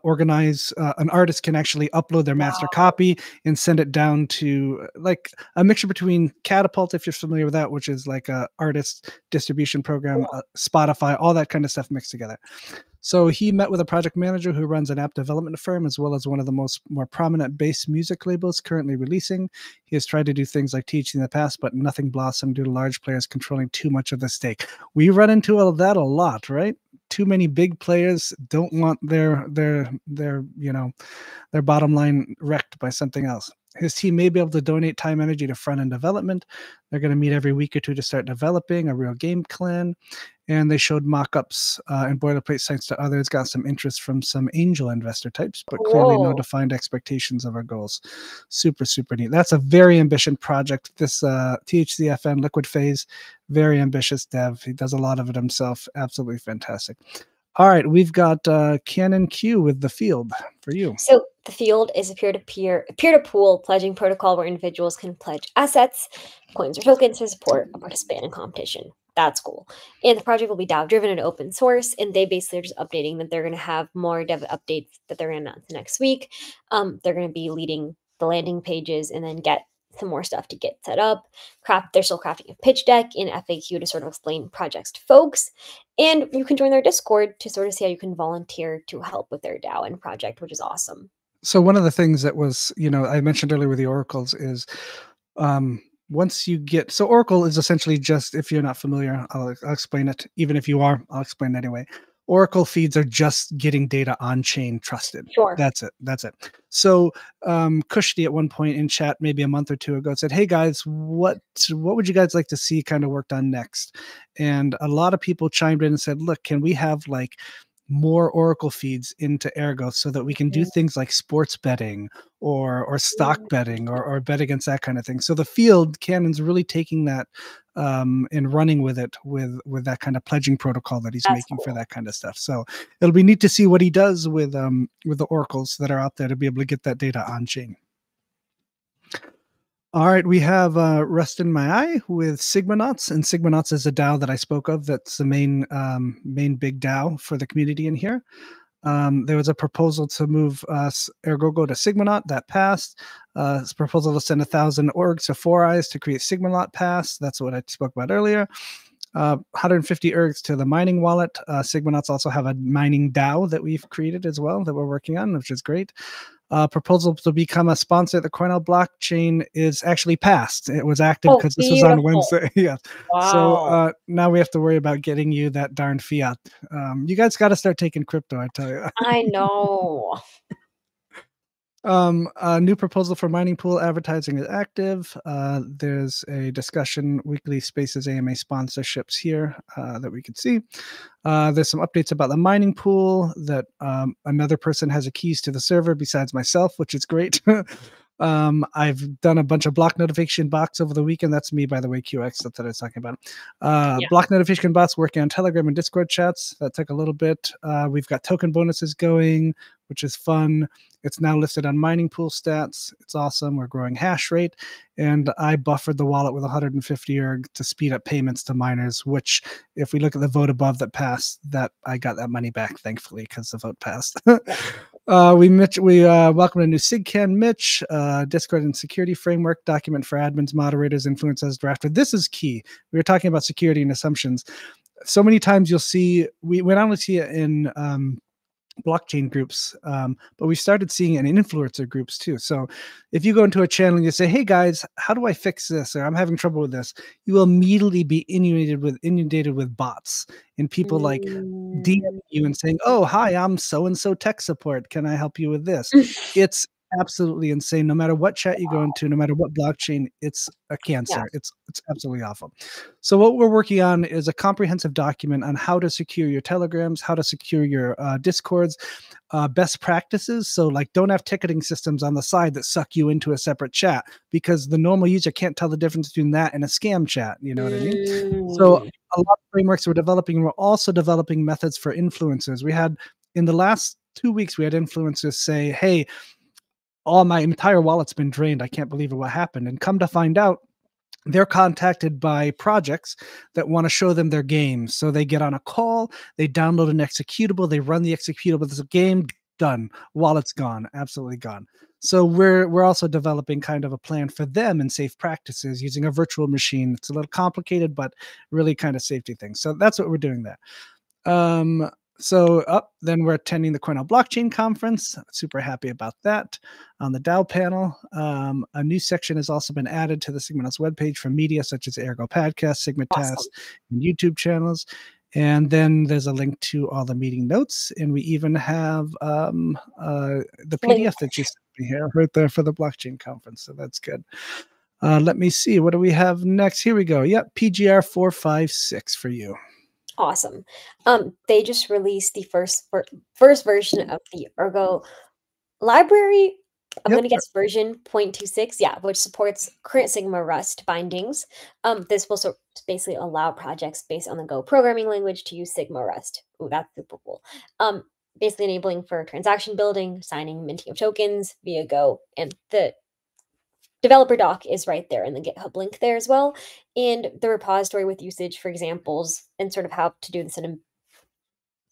organize, an artist can actually upload their master copy and send it down to like a mixture between Catapult, if you're familiar with that, which is like a artist distribution program, Spotify, all that kind of stuff mixed together. So he met with a project manager who runs an app development firm, as well as one of the more prominent bass music labels currently releasing. He has tried to do things like THC in the past, but nothing blossomed due to large players controlling too much of the stake. We run into that a lot, right? Too many big players don't want their bottom line wrecked by something else. His team may be able to donate time and energy to front-end development. They're going to meet every week or two to start developing a real game plan. And they showed mock-ups and boilerplate sites to others, got some interest from some angel investor types, but clearly no defined expectations of our goals. Super neat. That's a very ambitious project. This THCFN Liquid Phase, very ambitious dev. He does a lot of it himself. Absolutely fantastic. All right, we've got Canon Q with the field for you. So the field is a peer-to-pool pledging protocol where individuals can pledge assets, coins, or tokens to support a participant in competition. That's cool. And the project will be DAO driven and open source. And they basically are just updating that they're going to have more dev updates that they're going to announce next week. They're going to be leading the landing pages and then get some more stuff to get set up. They're still crafting a pitch deck in FAQ to sort of explain projects to folks. And you can join their Discord to sort of see how you can volunteer to help with their DAO and project, which is awesome. So one of the things that was, I mentioned earlier with the oracles is once you get, so Oracle is essentially just, if you're not familiar, I'll explain it. Even if you are, I'll explain it anyway. Oracle feeds are just getting data on chain trusted. Sure. That's it. So Kushti at one point in chat, maybe a month or two ago, said, "Hey guys, what would you guys like to see kind of worked on next?" And a lot of people chimed in and said, "Look, can we have like more Oracle feeds into Ergo so that we can do things like sports betting or stock betting or bet against that kind of thing?" So the field, Canon's really taking that and running with it with that kind of pledging protocol that he's making for that kind of stuff. So it'll be neat to see what he does with the oracles that are out there to be able to get that data on chain. All right, we have Rest in My Eye with Sigmanauts, and Sigmanauts is a DAO that I spoke of. That's the main big DAO for the community in here. There was a proposal to move Ergo to Sigmanaut that passed. Proposal to send 1,000 orgs to Four Eyes to create Sigmanaut Pass. That's what I spoke about earlier. 150 ergs to the mining wallet. Sigmanauts also have a mining DAO that we've created as well that we're working on, which is great. Proposal to become a sponsor at the Cornell Blockchain is actually passed. It was active Oh, because this was on beautiful. Wednesday. Yeah. Wow. So now we have to worry about getting you that darn fiat. You guys got to start taking crypto, I tell you. I know. A new proposal for mining pool advertising is active. There's a discussion, weekly Spaces AMA sponsorships here that we can see. There's some updates about the mining pool that another person has a keys to the server besides myself, which is great. I've done a bunch of block notification bots over the weekend. That's me, by the way, QX. That's what I was talking about. Yeah. Block notification bots working on Telegram and Discord chats. That took a little bit. We've got token bonuses going, which is fun. It's now listed on mining pool stats. It's awesome. We're growing hash rate. And I buffered the wallet with 150 ERG to speed up payments to miners, which if we look at the vote above that passed, that I got that money back, thankfully, because the vote passed. We welcomed a new SigCan Mitch, Discord and security framework document for admins, moderators, influencers drafted. This is key. We were talking about security and assumptions. So many times you'll see, we not only see it in blockchain groups, but we started seeing it in influencer groups too. So if you go into a channel and you say, hey guys, how do I fix this? Or I'm having trouble with this, you will immediately be inundated with bots and people like DM you and saying, oh, hi, I'm so-and-so tech support. Can I help you with this? It's absolutely insane. No matter what chat you go into, no matter what blockchain, it's a cancer. Yeah. It's absolutely awful. So what we're working on is a comprehensive document on how to secure your telegrams, how to secure your discords, best practices. So like don't have ticketing systems on the side that suck you into a separate chat, because the normal user can't tell the difference between that and a scam chat. You know what I mean? So a lot of frameworks we're developing. We're also developing methods for influencers. We had in the last 2 weeks, we had influencers say, hey, my entire wallet's been drained. I can't believe it. What happened? And come to find out, they're contacted by projects that want to show them their games. So they get on a call, they download an executable, they run the executable. There's a game, done. Wallet's gone, absolutely gone. So we're also developing kind of a plan for them and safe practices using a virtual machine. It's a little complicated, but really kind of safety things. So that's what we're doing there. Then we're attending the Cornell Blockchain Conference. Super happy about that. On the DAO panel, a new section has also been added to the Sigmanauts webpage for media such as Ergo Podcast, Sigmatast, and YouTube channels. And then there's a link to all the meeting notes. And we even have the PDF that you sent me here right there for the blockchain conference. So that's good. Let me see. What do we have next? Here we go. Yep, PGR 456 for you. Awesome. They just released the first version of the Ergo library. I'm going to guess version 0.26, yeah, which supports current Sigma Rust bindings. This will basically allow projects based on the Go programming language to use Sigma Rust. Ooh, that's super cool. Basically enabling for transaction building, signing, minting of tokens via Go, and the developer doc is right there in the GitHub link there as well. And the repository with usage for examples and sort of how to do this in a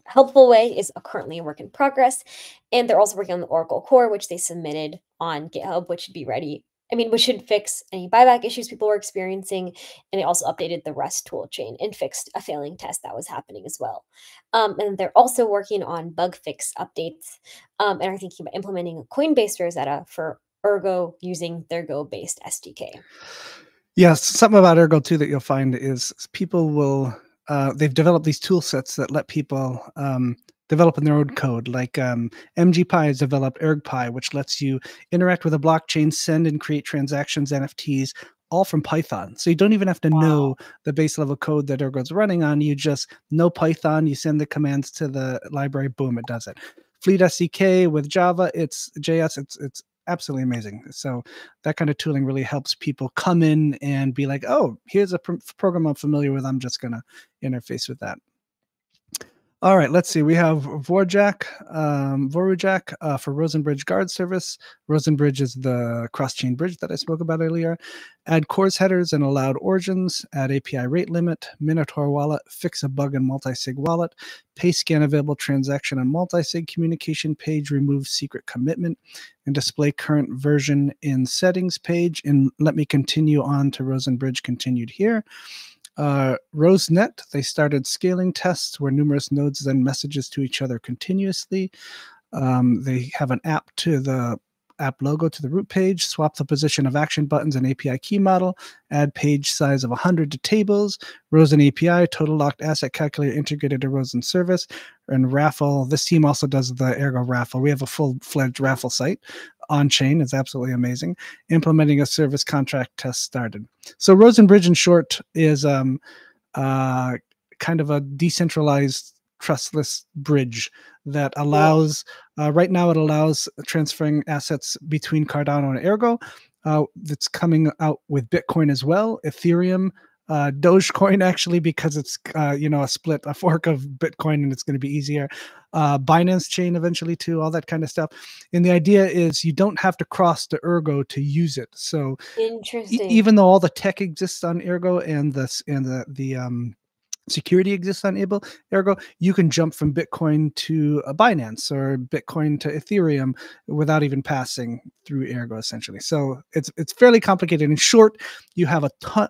helpful way is currently a work in progress. And they're also working on the Oracle core, which they submitted on GitHub, which should be ready. Which should fix any buyback issues people were experiencing. And they also updated the Rust toolchain and fixed a failing test that was happening as well. And they're also working on bug fix updates and are thinking about implementing a Coinbase Rosetta for Ergo using their Go-based SDK. Yes, something about Ergo too that you'll find is people will they've developed these tool sets that let people develop in their own code. Like MGPy has developed ErgPy, which lets you interact with a blockchain, send and create transactions, NFTs, all from Python. So you don't even have to know the base level code that Ergo's running on. You just know Python, you send the commands to the library, boom, it does it. Fleet SDK with Java, it's JS, it's absolutely amazing. So that kind of tooling really helps people come in and be like, oh, here's a program I'm familiar with. I'm just going to interface with that. All right, let's see. We have Vorujak for Rosen Bridge Guard Service. Rosen Bridge is the cross-chain bridge that I spoke about earlier. Add CORS headers and allowed origins. Add API rate limit. Minotaur wallet. Fix a bug in multi-sig wallet. Pay scan available transaction on multi-sig communication page. Remove secret commitment. And display current version in settings page. And let me continue on to Rosen Bridge continued here. RoseNet, they started scaling tests where numerous nodes send messages to each other continuously. They have an app to the app logo to the root page, swap the position of action buttons and API key model, add page size of 100 to tables, Rosen API, total locked asset calculator integrated to Rosen service, and raffle. This team also does the Ergo raffle. We have a full-fledged raffle site on chain. It's absolutely amazing. Implementing a service contract test started. So Rosen Bridge, in short, is kind of a decentralized trustless bridge that allows right now it allows transferring assets between Cardano and Ergo. That's coming out with Bitcoin as well, Ethereum, Dogecoin, actually, because it's a fork of Bitcoin, and it's going to be easier. Binance chain eventually too, all that kind of stuff. And the idea is you don't have to cross to Ergo to use it. So Interesting. even though all the tech exists on Ergo and the security exists on Ergo, you can jump from Bitcoin to a Binance or Bitcoin to Ethereum without even passing through Ergo, essentially. So it's fairly complicated. In short, you have a ton.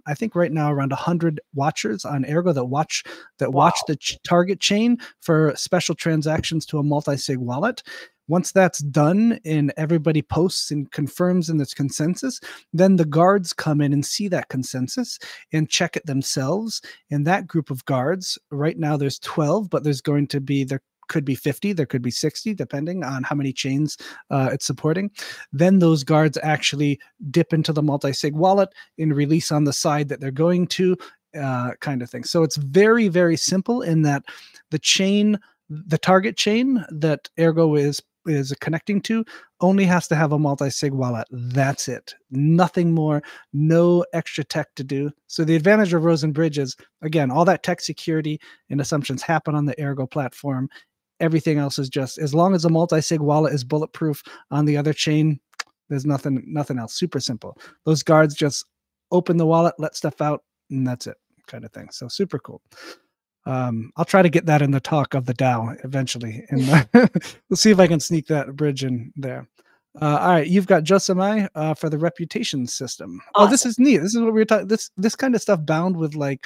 I think right now around 100 watchers on Ergo that watch the target chain for special transactions to a multi-sig wallet. Once that's done and everybody posts and confirms in this consensus, then the guards come in and see that consensus and check it themselves. And that group of guards, right now there's 12, but there could be 50, there could be 60, depending on how many chains it's supporting. Then those guards actually dip into the multi-sig wallet and release on the side that they're going to, kind of thing. So it's very, very simple in that the target chain that Ergo is connecting to only has to have a multi-sig wallet. That's it. Nothing more, no extra tech to do. So the advantage of Rosen Bridge is, again, all that tech security and assumptions happen on the Ergo platform. Everything else is just, as long as a multi-sig wallet is bulletproof on the other chain, there's nothing else. Super simple. Those guards just open the wallet, let stuff out, and that's it, kind of thing. So super cool. I'll try to get that in the talk of the DAO eventually, and we'll see if I can sneak that bridge in there. All right, you've got Josamai for the reputation system. Awesome. Oh, this is neat. This is what we were talking. This kind of stuff bound with like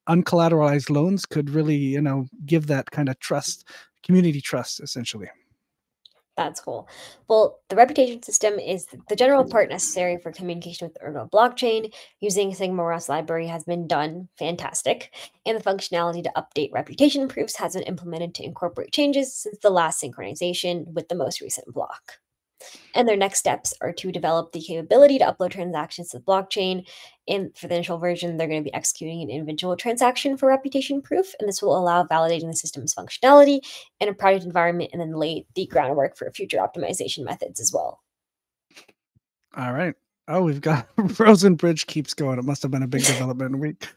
uncollateralized loans could really, give that kind of trust, community trust, essentially. That's cool. Well, the reputation system is the general part necessary for communication with the Ergo blockchain. Using Sigmanauts library has been done fantastic, and the functionality to update reputation proofs has been implemented to incorporate changes since the last synchronization with the most recent block. And their next steps are to develop the capability to upload transactions to the blockchain. And for the initial version, they're going to be executing an individual transaction for reputation proof. And this will allow validating the system's functionality in a private environment and then lay the groundwork for future optimization methods as well. All right. Oh, we've got Rosen Bridge keeps going. It must have been a big development week.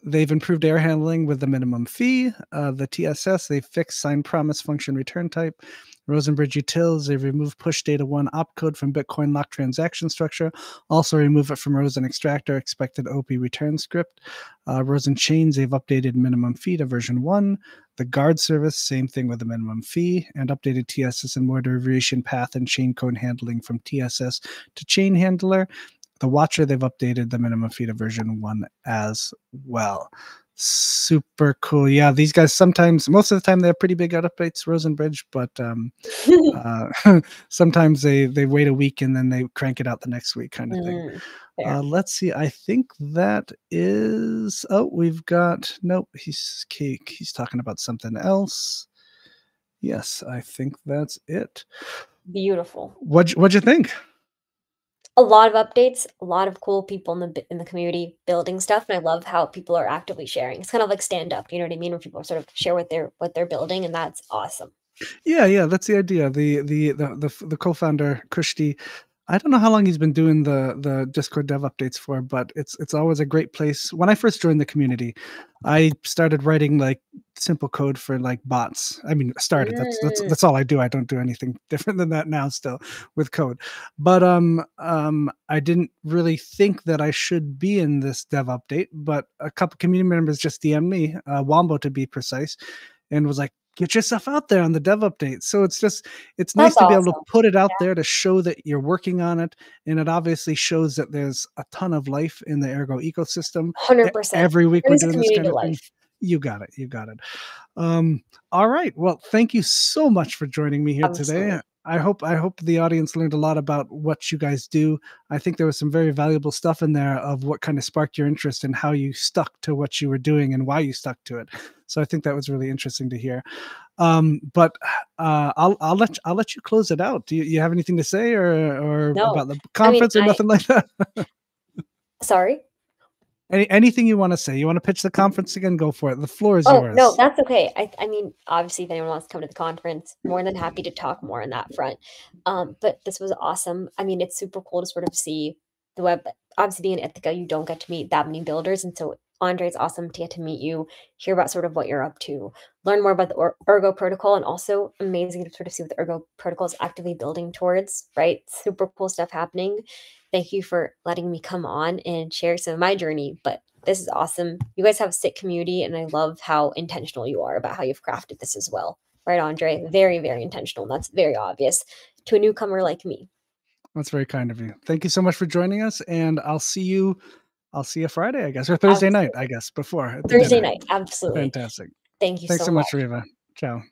They've improved error handling with the minimum fee. The TSS, they fixed signed promise function return type. Rosen Bridge utils, they remove push data 1 opcode from Bitcoin lock transaction structure. Also remove it from Rosen extractor expected OP return script. Rosen chains, they've updated minimum fee to version 1. The guard service, same thing with the minimum fee, and updated TSS and more derivation path and chain code handling from TSS to chain handler. The watcher, they've updated the minimum fee to version 1 as well. Super cool. Yeah, these guys most of the time they have pretty big updates, Rosen Bridge, but sometimes they wait a week and then they crank it out the next week, kind of thing. Let's see. I think that is. Oh, we've got. Nope. He's talking about something else. Yes, I think that's it. Beautiful. What'd you think? A lot of updates, a lot of cool people in the community building stuff, and I love how people are actively sharing. It's kind of like stand up, you know what I mean, where people sort of share what they're building, and that's awesome. Yeah, that's the idea. The co-founder Kushti, I don't know how long he's been doing the Discord dev updates for, but it's always a great place. When I first joined the community, I started writing like simple code for like bots. I mean, started. Mm, That's all I do. I don't do anything different than that now still with code. But I didn't really think that I should be in this dev update, but a couple community members just DM'd me, Wombo to be precise, and was like, get yourself out there on the dev update. So it's nice that's to be able to awesome. put it out there to show that you're working on it, and it obviously shows that there's a ton of life in the Ergo ecosystem. 100%. Every week we're Brings a doing this community kind to of thing. life. You got it. You got it. All right. Well, thank you so much for joining me here today. Absolutely. I hope the audience learned a lot about what you guys do. I think there was some very valuable stuff in there of what kind of sparked your interest and how you stuck to what you were doing and why you stuck to it. So I think that was really interesting to hear. But I'll let you close it out. Do you have anything to say or No, about the I mean, conference or nothing like that? sorry? Anything you want to say? You want to pitch the conference again? Go for it. The floor is Oh, no, yours. that's okay. I mean, obviously, if anyone wants to come to the conference, more than happy to talk more on that front. But this was awesome. I mean, it's super cool to sort of see the web. Obviously, being in Ithaca, you don't get to meet that many builders, and so Andre, it's awesome to get to meet you, hear about sort of what you're up to, learn more about the Ergo protocol, and also amazing to sort of see what the Ergo protocol is actively building towards. Right, super cool stuff happening. Thank you for letting me come on and share some of my journey. But this is awesome. You guys have a sick community, and I love how intentional you are about how you've crafted this as well. Right, Andre? Very, very intentional. And that's very obvious to a newcomer like me. That's very kind of you. Thank you so much for joining us, and I'll see you Friday, I guess, or Thursday night, I Absolutely. guess, before at the Thursday dinner. night. Absolutely. Fantastic. Thank you Thanks so so much, much. Reva. Ciao.